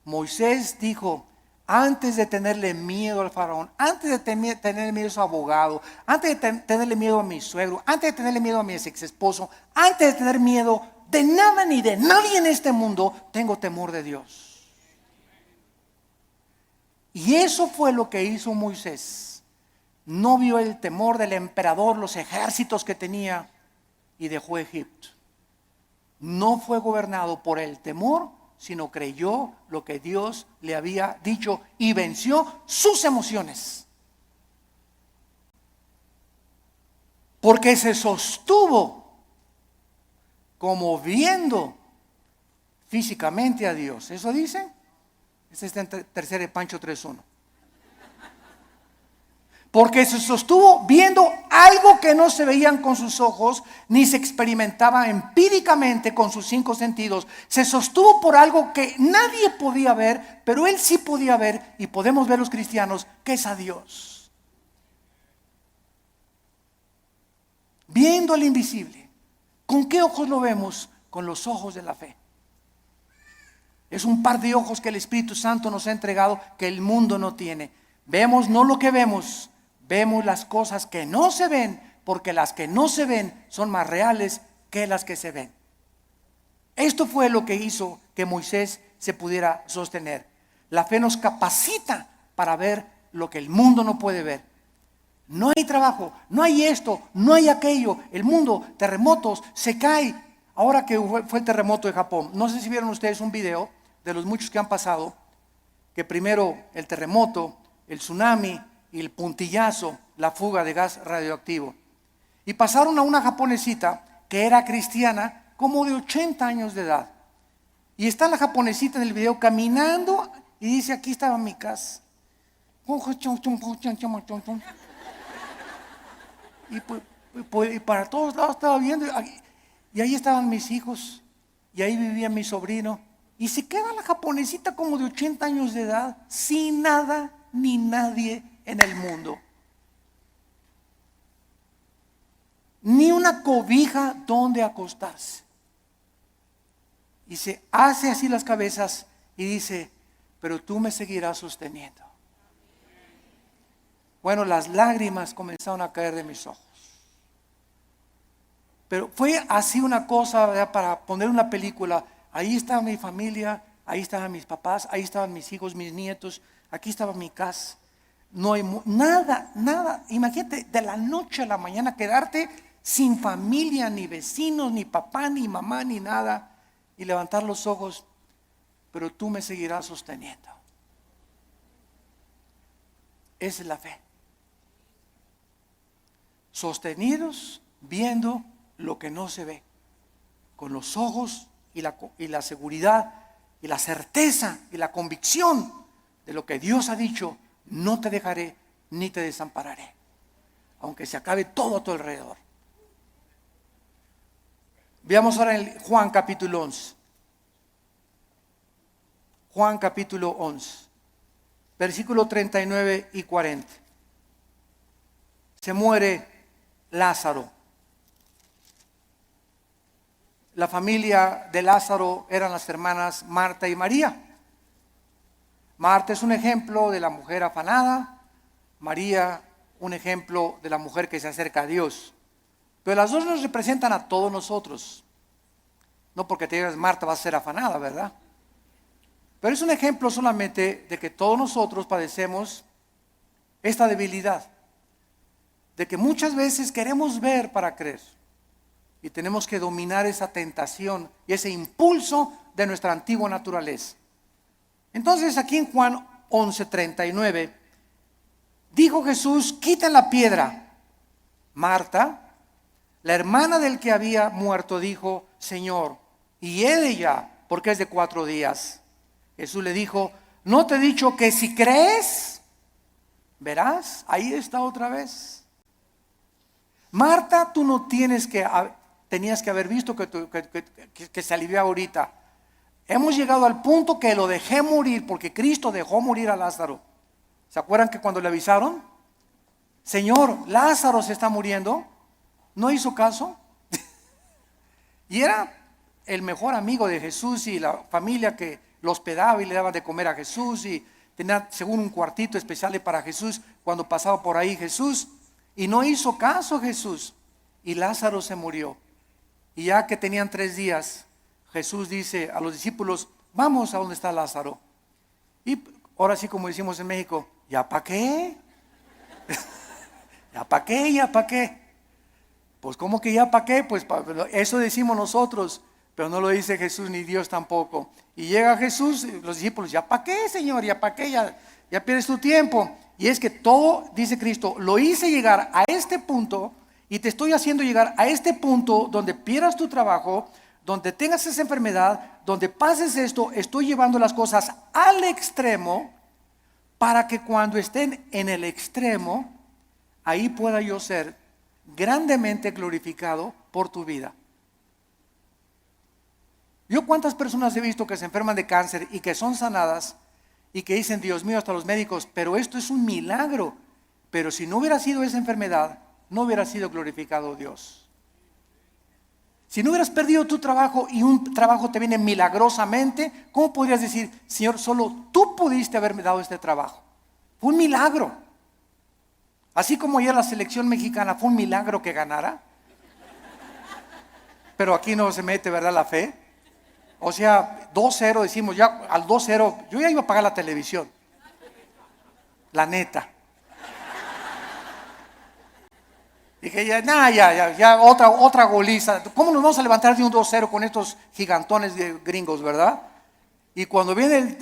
Moisés dijo, antes de tenerle miedo al faraón, antes de tenerle miedo a su abogado, antes de tenerle miedo a mi suegro, antes de tenerle miedo a mi ex esposo, antes de tener miedo de nada ni de nadie en este mundo, tengo temor de Dios. Y eso fue lo que hizo Moisés. No vio el temor del emperador, los ejércitos que tenía, y dejó Egipto. No fue gobernado por el temor, sino creyó lo que Dios le había dicho y venció sus emociones. Porque se sostuvo como viendo físicamente a Dios. ¿Eso dice? Este está en tercera de Pancho 3:1. Porque se sostuvo viendo algo que no se veían con sus ojos, ni se experimentaba empíricamente con sus 5 sentidos. Se sostuvo por algo que nadie podía ver, pero él sí podía ver, y podemos ver los cristianos, que es a Dios. Viendo al invisible. ¿Con qué ojos lo vemos? Con los ojos de la fe. Es un par de ojos que el Espíritu Santo nos ha entregado que el mundo no tiene. Vemos no lo que vemos, vemos las cosas que no se ven, porque las que no se ven son más reales que las que se ven. Esto fue lo que hizo que Moisés se pudiera sostener. La fe nos capacita para ver lo que el mundo no puede ver. No hay trabajo, no hay esto, no hay aquello. El mundo, terremotos, se cae. Ahora que fue el terremoto de Japón, no sé si vieron ustedes un video de los muchos que han pasado, que primero el terremoto, el tsunami y el puntillazo, la fuga de gas radioactivo. Y pasaron a una japonesita que era cristiana, como de 80 años de edad. Y está la japonesita en el video caminando y dice, aquí estaba mi casa. Y para todos lados estaba viendo, y ahí estaban mis hijos, y ahí vivía mi sobrino. Y se queda la japonesita como de 80 años de edad, sin nada ni nadie en el mundo. Ni una cobija donde acostarse. Y se hace así las cabezas y dice, pero tú me seguirás sosteniendo. Bueno, las lágrimas comenzaron a caer de mis ojos. Pero fue así una cosa, ¿verdad? Para poner una película. Ahí estaba mi familia, ahí estaban mis papás, ahí estaban mis hijos, mis nietos, aquí estaba mi casa. No hay nada. Imagínate, de la noche a la mañana quedarte sin familia, ni vecinos, ni papá, ni mamá, ni nada, y levantar los ojos, pero tú me seguirás sosteniendo. Esa es la fe. Sostenidos viendo lo que no se ve, con los ojos y la seguridad y la certeza y la convicción de lo que Dios ha dicho: no te dejaré ni te desampararé, aunque se acabe todo a tu alrededor. Veamos ahora en Juan capítulo 11. Juan capítulo 11, versículo 39 y 40. Se muere Lázaro. La familia de Lázaro eran las hermanas Marta y María. Marta es un ejemplo de la mujer afanada, María un ejemplo de la mujer que se acerca a Dios. Pero las dos nos representan a todos nosotros. No porque te digas Marta va a ser afanada, ¿verdad? Pero es un ejemplo solamente de que todos nosotros padecemos esta debilidad, de que muchas veces queremos ver para creer. Y tenemos que dominar esa tentación y ese impulso de nuestra antigua naturaleza. Entonces aquí en Juan 11:39 dijo Jesús: quiten la piedra. Marta, la hermana del que había muerto, dijo: Señor, y ella, porque es de 4 días. Jesús le dijo: ¿no te he dicho que si crees, verás? Ahí está otra vez. Marta, tú no tenías que haber visto que se alivió ahorita. Hemos llegado al punto que lo dejé morir, porque Cristo dejó morir a Lázaro. ¿Se acuerdan que cuando le avisaron? Señor, Lázaro se está muriendo? No hizo caso. Y era el mejor amigo de Jesús y la familia que lo hospedaba y le daba de comer a Jesús y tenía según un cuartito especial para Jesús cuando pasaba por ahí Jesús. Y no hizo caso Jesús. Y Lázaro se murió. Y ya que tenían 3 días, Jesús dice a los discípulos, vamos a donde está Lázaro. Y ahora sí, como decimos en México, ¿ya para qué? ¿Ya para qué? ¿Ya para qué? Pues ¿cómo que ya para qué? Pues eso decimos nosotros, pero no lo dice Jesús ni Dios tampoco. Y llega Jesús, los discípulos, ¿ya para qué, Señor? ¿Ya para qué? Ya pierdes tu tiempo. Y es que todo, dice Cristo, lo hice llegar a este punto y te estoy haciendo llegar a este punto donde pierdas tu trabajo, donde tengas esa enfermedad, donde pases esto. Estoy llevando las cosas al extremo para que cuando estén en el extremo, ahí pueda yo ser grandemente glorificado por tu vida. Yo cuántas personas he visto que se enferman de cáncer y que son sanadas y que dicen, Dios mío, hasta los médicos, pero esto es un milagro. Pero si no hubiera sido esa enfermedad, no hubiera sido glorificado Dios. Si no hubieras perdido tu trabajo y un trabajo te viene milagrosamente, ¿cómo podrías decir, Señor, solo tú pudiste haberme dado este trabajo? Fue un milagro. Así como ayer la selección mexicana fue un milagro que ganara. Pero aquí no se mete, ¿verdad? La fe. O sea, 2-0 decimos, ya al 2-0, yo ya iba a pagar la televisión. La neta. Dije, ya, otra goliza. ¿Cómo nos vamos a levantar de un 2-0 con estos gigantones de gringos, verdad? Y cuando viene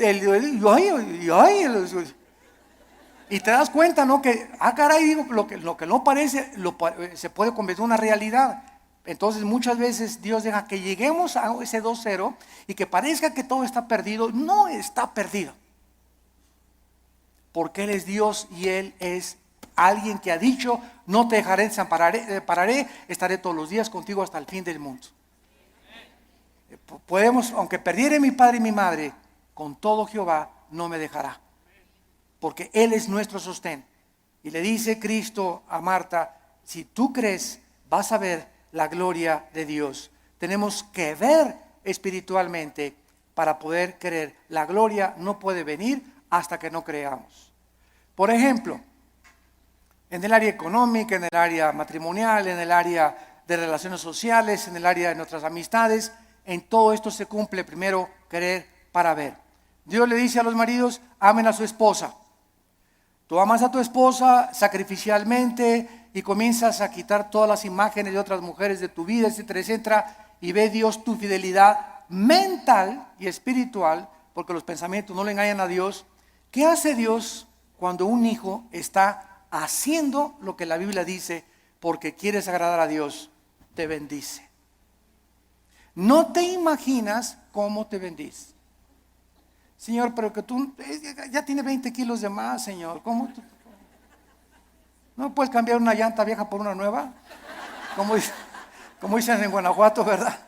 y te das cuenta, ¿no? Que, caray, digo, lo que no parece, se puede convertir en una realidad. Entonces muchas veces Dios deja que lleguemos a ese 2-0 y que parezca que todo está perdido. No está perdido. Porque Él es Dios y Él es alguien que ha dicho, no te dejaré, desampararé, estaré todos los días contigo hasta el fin del mundo. Podemos, aunque perdiere mi padre y mi madre, con todo Jehová no me dejará. Porque Él es nuestro sostén. Y le dice Cristo a Marta, si tú crees, vas a ver la gloria de Dios. Tenemos que ver espiritualmente para poder creer. La gloria no puede venir hasta que no creamos. Por ejemplo, en el área económica, en el área matrimonial, en el área de relaciones sociales, en el área de nuestras amistades, en todo esto se cumple primero creer para ver. Dios le dice a los maridos, amen a su esposa. Tú amas a tu esposa sacrificialmente y comienzas a quitar todas las imágenes de otras mujeres de tu vida, etcétera, etcétera, y ve Dios tu fidelidad mental y espiritual, porque los pensamientos no le engañan a Dios. ¿Qué hace Dios cuando un hijo está haciendo lo que la Biblia dice porque quieres agradar a Dios? Te bendice. No te imaginas cómo te bendice. Señor, pero que tú ya tiene 20 kilos de más, Señor. ¿Cómo tú? ¿No puedes cambiar una llanta vieja por una nueva? Como dicen en Guanajuato, ¿verdad?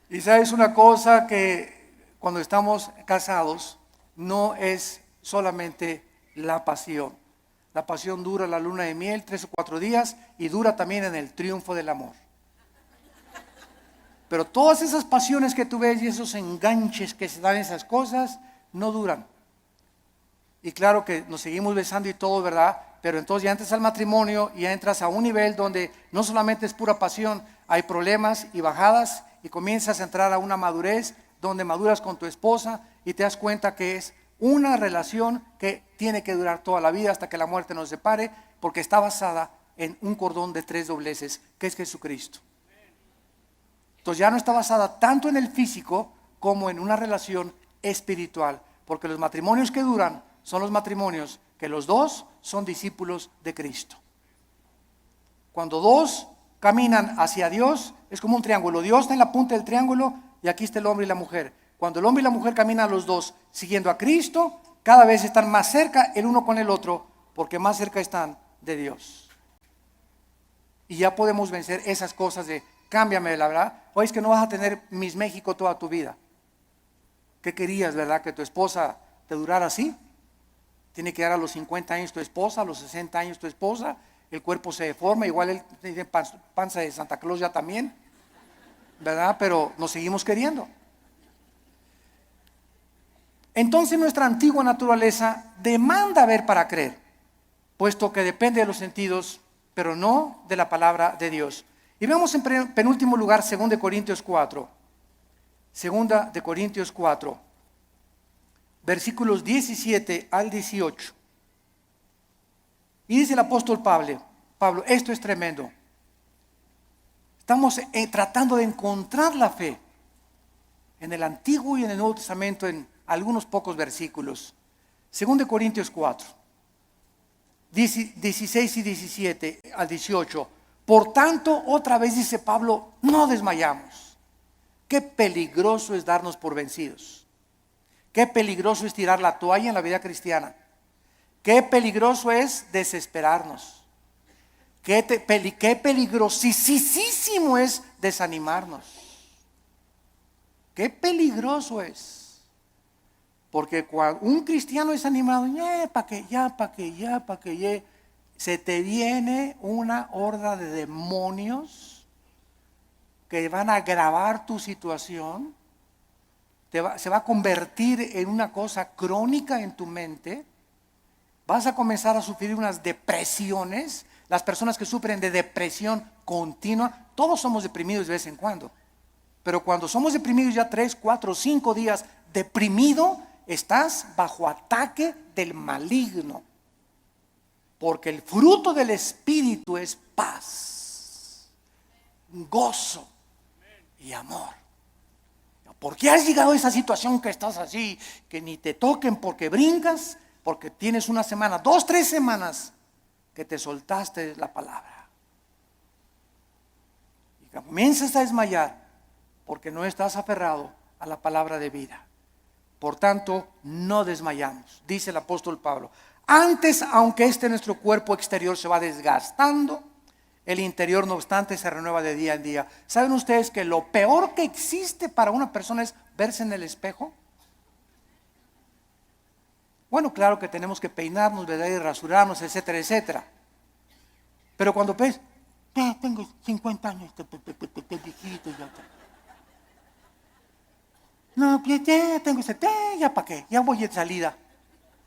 Y sabes una cosa, que cuando estamos casados no es solamente la pasión. La pasión dura la luna de miel 3 o 4 días y dura también en el triunfo del amor. Pero todas esas pasiones que tú ves y esos enganches que se dan en esas cosas no duran. Y claro que nos seguimos besando y todo, ¿verdad? Pero entonces ya entras al matrimonio y ya entras a un nivel donde no solamente es pura pasión, hay problemas y bajadas y comienzas a entrar a una madurez donde maduras con tu esposa y te das cuenta que es una relación que tiene que durar toda la vida hasta que la muerte nos separe, porque está basada en un cordón de 3 dobleces, que es Jesucristo. Entonces ya no está basada tanto en el físico como en una relación espiritual, porque los matrimonios que duran son los matrimonios que los dos son discípulos de Cristo. Cuando dos caminan hacia Dios, es como un triángulo. Dios está en la punta del triángulo y aquí está el hombre y la mujer. Cuando el hombre y la mujer caminan los dos siguiendo a Cristo, cada vez están más cerca el uno con el otro, porque más cerca están de Dios. Y ya podemos vencer esas cosas de cámbiame, la verdad. Oye, es que no vas a tener Miss México toda tu vida. ¿Qué querías, verdad? ¿Que tu esposa te durara así? Tiene que dar a los 50 años tu esposa, a los 60 años tu esposa. el cuerpo se deforma, igual él tiene panza de Santa Claus ya también, ¿verdad? Pero nos seguimos queriendo. Entonces nuestra antigua naturaleza demanda ver para creer, puesto que depende de los sentidos, pero no de la palabra de Dios. Y vemos en penúltimo lugar 2 Corintios 4. 2 Corintios 4, versículos 17 al 18. Y dice el apóstol Pablo, esto es tremendo. Estamos tratando de encontrar la fe en el Antiguo y en el Nuevo Testamento en algunos pocos versículos. 2 Corintios 4, 16 y 17 al 18. Por tanto, otra vez dice Pablo, no desmayamos. Qué peligroso es darnos por vencidos. Qué peligroso es tirar la toalla en la vida cristiana. Qué peligroso es desesperarnos. Qué peligrosísimo es desanimarnos. Qué peligroso es. Porque cuando un cristiano es animado, se te viene una horda de demonios que van a agravar tu situación, se va a convertir en una cosa crónica en tu mente, vas a comenzar a sufrir unas depresiones. Las personas que sufren de depresión continua, todos somos deprimidos de vez en cuando, pero cuando somos deprimidos ya 3, 4, 5 días deprimido, estás bajo ataque del maligno, porque el fruto del Espíritu es paz, gozo y amor. ¿Por qué has llegado a esa situación que estás así, que ni te toquen porque brincas? Porque tienes una semana, 2, 3 semanas que te soltaste la palabra y comienzas a desmayar porque no estás aferrado a la palabra de vida. Por tanto, no desmayamos, dice el apóstol Pablo. Antes, aunque nuestro cuerpo exterior se va desgastando, el interior, no obstante, se renueva de día en día. ¿Saben ustedes que lo peor que existe para una persona es verse en el espejo? Bueno, claro que tenemos que peinarnos, ¿verdad? Y rasurarnos, etcétera, etcétera. Pero cuando ves, ya tengo 50 años, viejito, ya. No, ya tengo 70, ya para qué, ya voy de salida.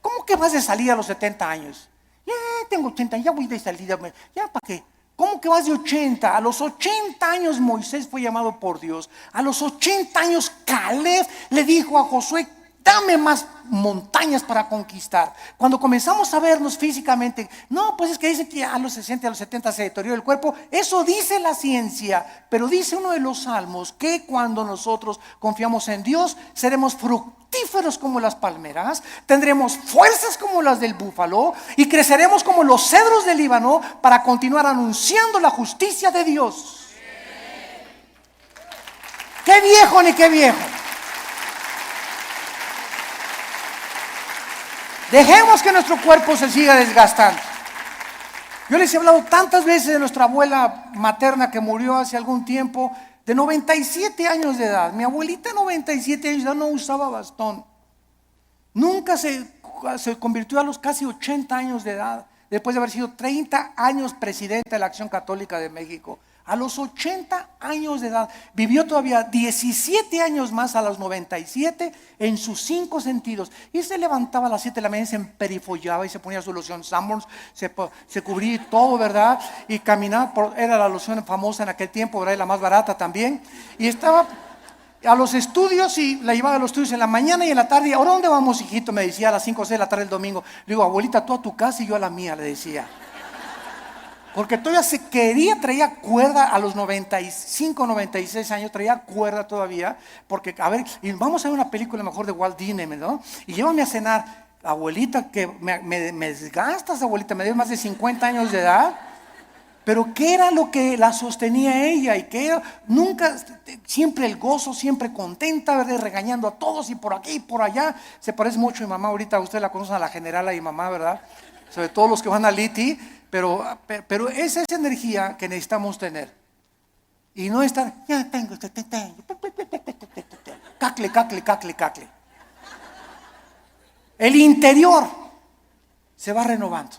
¿Cómo que vas de salida a los 70 años? Ya tengo 80, ya voy de salida, ya para qué. ¿Cómo que vas de 80? A los 80 años Moisés fue llamado por Dios. A los 80 años Caleb le dijo a Josué, dame más montañas para conquistar. Cuando comenzamos a vernos físicamente, no, pues es que dicen que a los 60, a los 70 se deteriora el cuerpo. Eso dice la ciencia, pero dice uno de los salmos que cuando nosotros confiamos en Dios, seremos fructíferos como las palmeras, tendremos fuerzas como las del búfalo y creceremos como los cedros del Líbano para continuar anunciando la justicia de Dios. ¡Qué viejo ni qué viejo! Dejemos que nuestro cuerpo se siga desgastando. Yo les he hablado tantas veces de nuestra abuela materna que murió hace algún tiempo, de 97 años de edad. Mi abuelita, 97 años de edad, no usaba bastón. Nunca se convirtió a los casi 80 años de edad, después de haber sido 30 años presidenta de la Acción Católica de México. A los 80 años de edad, vivió todavía 17 años más a los 97 en sus 5 sentidos. Y se levantaba a las 7 de la mañana, se emperifollaba y se ponía su loción Sanborns, se cubría todo, ¿verdad? Y caminaba, era la loción famosa en aquel tiempo, ¿verdad? Y la más barata también. Y estaba a los estudios y la llevaba a los estudios en la mañana y en la tarde. ¿Ahora dónde vamos, hijito? Me decía a las 5 o 6 de la tarde el domingo. Le digo, abuelita, tú a tu casa y yo a la mía, le decía. Porque todavía traía cuerda a los 95, 96 años, traía cuerda todavía, porque, a ver, y vamos a ver una película mejor de Walt Disney, ¿no? Y llévame a cenar, abuelita, que me desgastas, abuelita, me dio más de 50 años de edad, pero ¿qué era lo que la sostenía ella? Y que era, nunca, siempre el gozo, siempre contenta, ¿verdad? Regañando a todos y por aquí y por allá. Se parece mucho a mi mamá, ahorita ustedes la conocen, a la generala y mamá, ¿verdad? Sobre todo los que van a Liti. Pero esa es energía que necesitamos tener. Y no estar, ya tengo, cacle. El interior se va renovando.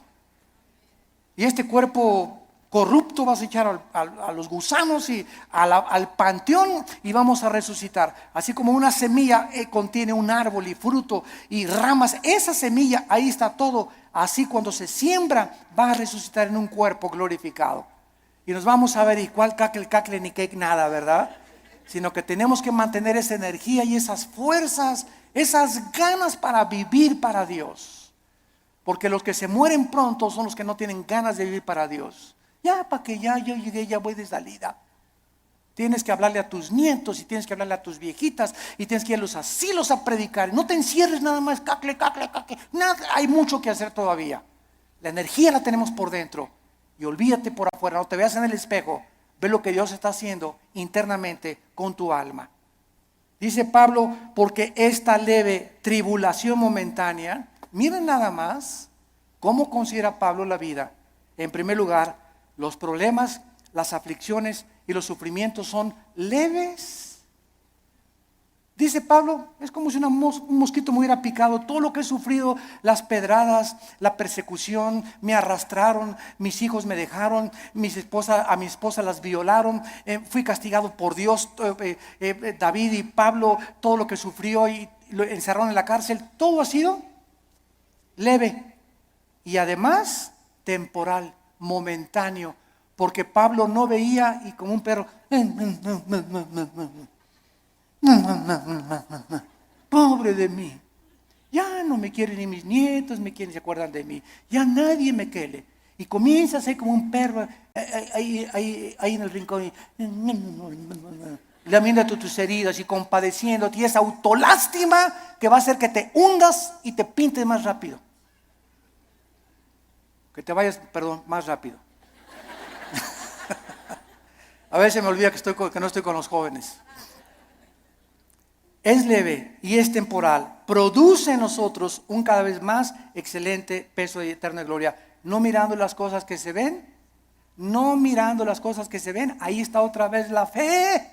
Y este cuerpo corrupto vas a echar a los gusanos y al panteón y vamos a resucitar. Así como una semilla contiene un árbol y fruto y ramas, esa semilla, ahí está todo. Así cuando se siembra va a resucitar en un cuerpo glorificado. Y nos vamos a ver, y cuál cacle ni cake nada, ¿verdad? Sino que tenemos que mantener esa energía y esas fuerzas, esas ganas para vivir para Dios. Porque los que se mueren pronto son los que no tienen ganas de vivir para Dios. Ya, para que ya yo llegué, ya voy de salida. Tienes que hablarle a tus nietos y tienes que hablarle a tus viejitas y tienes que ir a los asilos a predicar. No te encierres nada más, cacle. Nada, hay mucho que hacer todavía. La energía la tenemos por dentro. Y olvídate por afuera, no te veas en el espejo. Ve lo que Dios está haciendo internamente con tu alma. Dice Pablo, porque esta leve tribulación momentánea, miren nada más cómo considera Pablo la vida. En primer lugar, los problemas, las aflicciones y los sufrimientos son leves. Dice Pablo, es como si un mosquito me hubiera picado. Todo lo que he sufrido, las pedradas, la persecución, me arrastraron, mis hijos me dejaron, a mi esposa las violaron, fui castigado por Dios. David y Pablo, todo lo que sufrió y lo encerraron en la cárcel, todo ha sido leve y además temporal, momentáneo, porque Pablo no veía y como un perro, pobre de mí, ya no me quieren ni mis nietos, se acuerdan de mí, ya nadie me quiere. Y comienza a ser como un perro ahí en el rincón, lamiéndote tus heridas y compadeciéndote, y esa autolástima que va a hacer que te hundas y te pintes más rápido. Que te vayas, más rápido. A veces me olvida que no estoy con los jóvenes. Es leve y es temporal. Produce en nosotros un cada vez más excelente peso de eterna gloria. No mirando las cosas que se ven. No mirando las cosas que se ven. Ahí está otra vez la fe.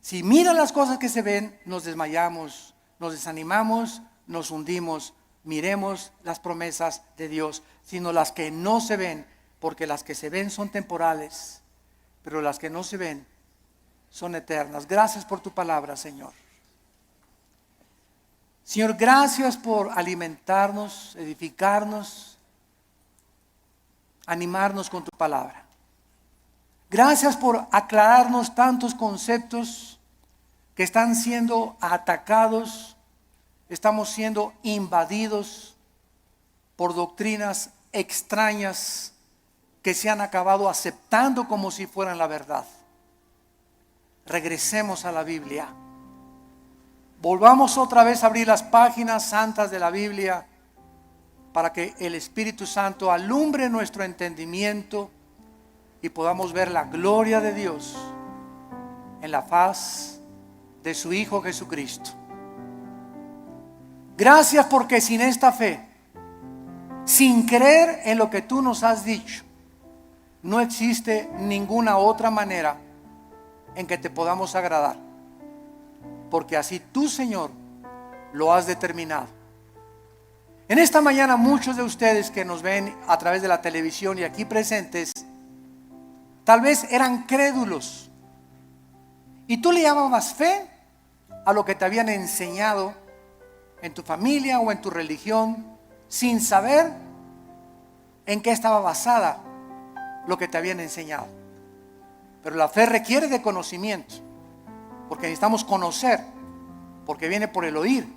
Si miran las cosas que se ven, nos desmayamos, nos desanimamos, nos hundimos. Miremos las promesas de Dios, sino las que no se ven, porque las que se ven son temporales, pero las que no se ven son eternas. Gracias por tu palabra, Señor. Señor, gracias por alimentarnos, edificarnos, animarnos con tu palabra. Gracias por aclararnos tantos conceptos que están siendo atacados. Estamos siendo invadidos por doctrinas extrañas que se han acabado aceptando como si fueran la verdad. Regresemos a la Biblia. Volvamos otra vez a abrir las páginas santas de la Biblia para que el Espíritu Santo alumbre nuestro entendimiento y podamos ver la gloria de Dios en la faz de su Hijo Jesucristo. Gracias porque sin esta fe, sin creer en lo que tú nos has dicho, no existe ninguna otra manera en que te podamos agradar. Porque así tú, Señor, lo has determinado. En esta mañana muchos de ustedes que nos ven a través de la televisión y aquí presentes, tal vez eran crédulos. Y tú le llamabas fe a lo que te habían enseñado en tu familia o en tu religión, sin saber en qué estaba basada lo que te habían enseñado. Pero la fe requiere de conocimiento, porque necesitamos conocer, porque viene por el oír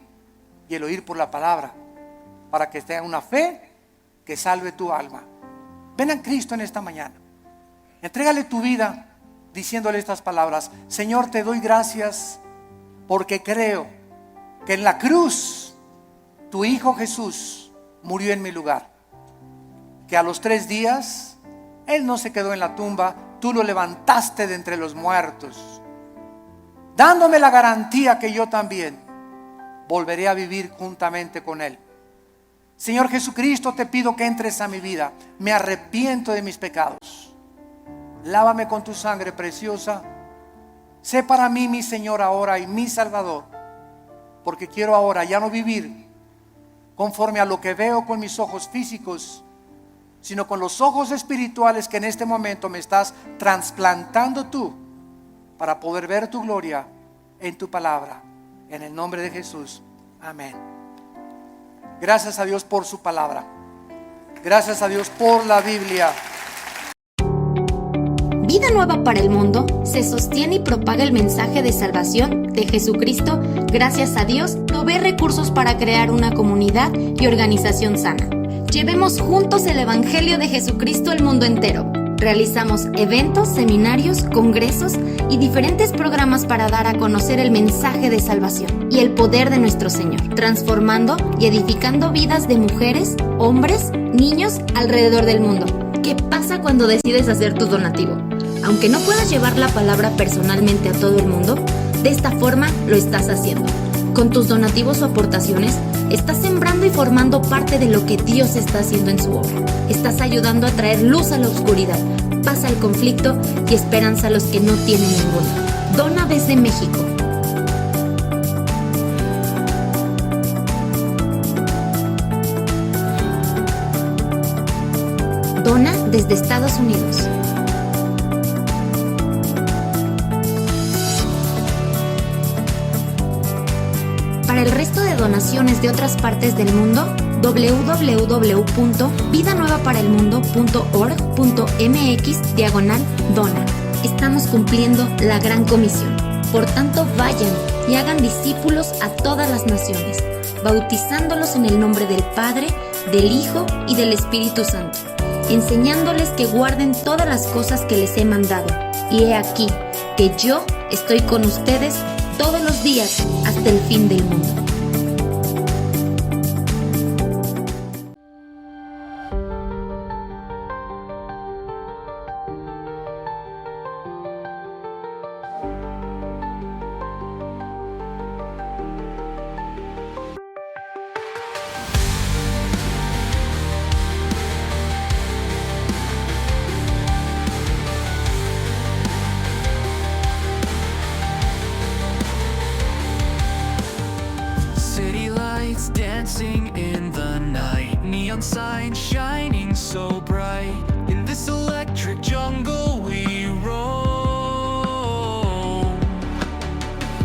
y el oír por la palabra, para que tenga una fe que salve tu alma. Ven a Cristo en esta mañana, entrégale tu vida diciéndole estas palabras: Señor, te doy gracias porque creo que en la cruz tu Hijo Jesús murió en mi lugar, que a los 3 días Él no se quedó en la tumba, tú lo levantaste de entre los muertos, dándome la garantía que yo también volveré a vivir juntamente con Él. Señor Jesucristo, te pido que entres a mi vida. Me arrepiento de mis pecados. Lávame con tu sangre preciosa. Sé para mí mi Señor ahora y mi Salvador, porque quiero ahora ya no vivir conforme a lo que veo con mis ojos físicos, sino con los ojos espirituales que en este momento me estás trasplantando tú para poder ver tu gloria en tu palabra. En el nombre de Jesús. Amén. Gracias a Dios por su palabra. Gracias a Dios por la Biblia. Vida Nueva para el Mundo se sostiene y propaga el mensaje de salvación de Jesucristo. Gracias a Dios, provee recursos para crear una comunidad y organización sana. Llevemos juntos el Evangelio de Jesucristo al mundo entero. Realizamos eventos, seminarios, congresos y diferentes programas para dar a conocer el mensaje de salvación y el poder de nuestro Señor, transformando y edificando vidas de mujeres, hombres, niños alrededor del mundo. ¿Qué pasa cuando decides hacer tu donativo? Aunque no puedas llevar la palabra personalmente a todo el mundo, de esta forma lo estás haciendo. Con tus donativos o aportaciones, estás sembrando y formando parte de lo que Dios está haciendo en su obra. Estás ayudando a traer luz a la oscuridad, paz al conflicto y esperanza a los que no tienen ninguna. Dona desde México. Dona desde Estados Unidos. Para el resto de donaciones de otras partes del mundo, www.vidanuevaparaelmundo.org.mx/dona. Estamos cumpliendo la gran comisión. Por tanto, vayan y hagan discípulos a todas las naciones, bautizándolos en el nombre del Padre, del Hijo y del Espíritu Santo, enseñándoles que guarden todas las cosas que les he mandado. Y he aquí que yo estoy con ustedes todos los días hasta el fin del mundo. Dancing in the night, neon signs shining so bright. In this electric jungle we roam,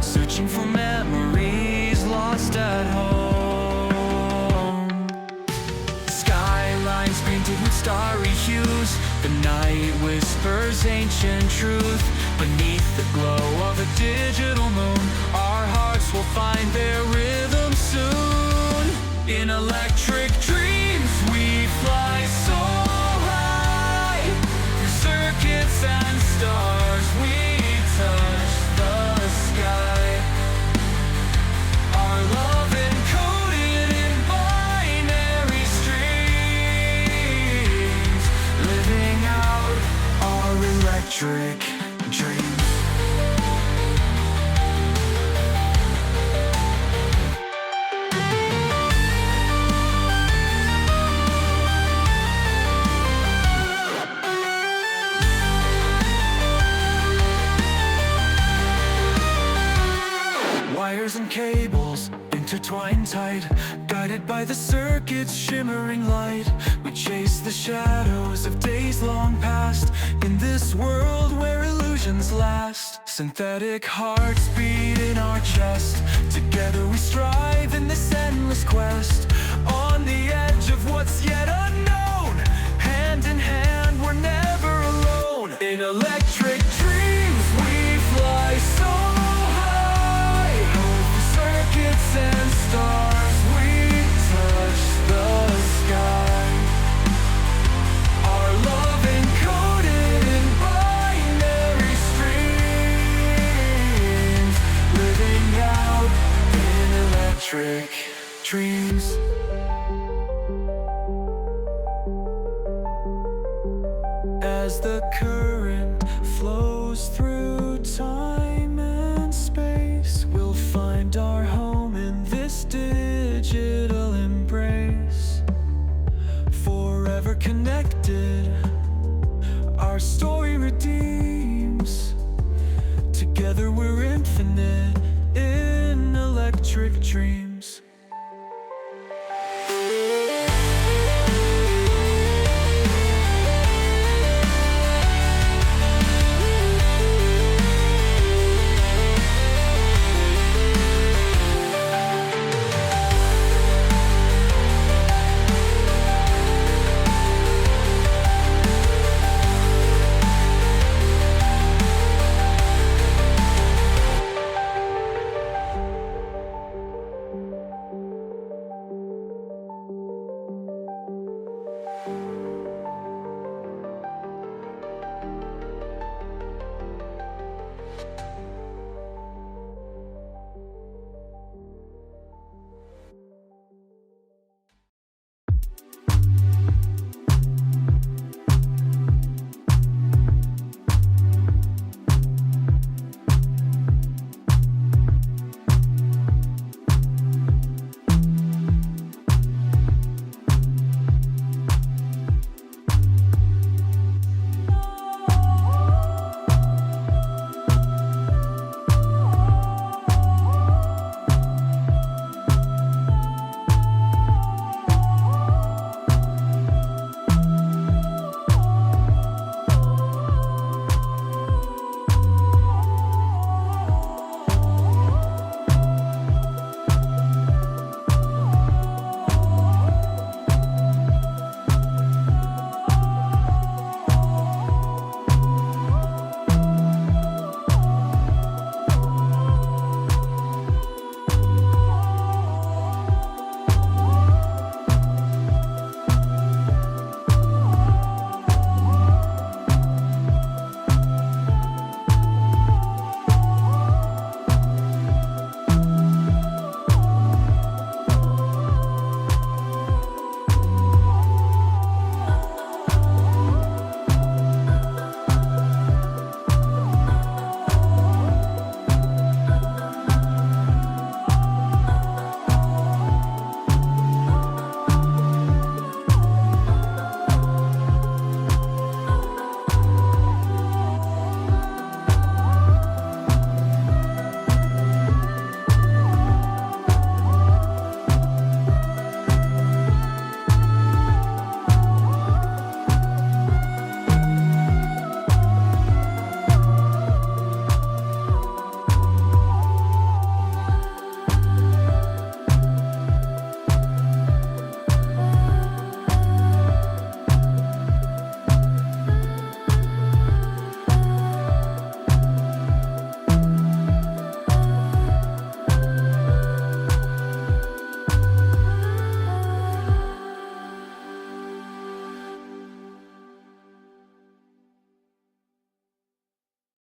searching for memories lost at home. Skylines painted with starry hues, the night whispers ancient truth. Beneath the glow of a digital moon, our hearts will find their rhythm soon. In electric dreams we fly so high, through circuits and stars we touch the sky. Our love encoded in binary streams, living out our electric dreams. Wires and cables intertwined tight, guided by the circuit's shimmering light. We chase the shadows of days long past, in this world where illusions last. Synthetic hearts beat in our chest, together we strive in this endless quest. On the edge of what's yet unknown, hand in hand we're never alone. In electric dreams we fly so and stars, we touch the sky. Our love encoded in binary streams, living out in electric dreams. As the current flows through time and space, we'll find our home in this digital embrace. Forever connected, our story redeems. Together we're infinite in electric dreams.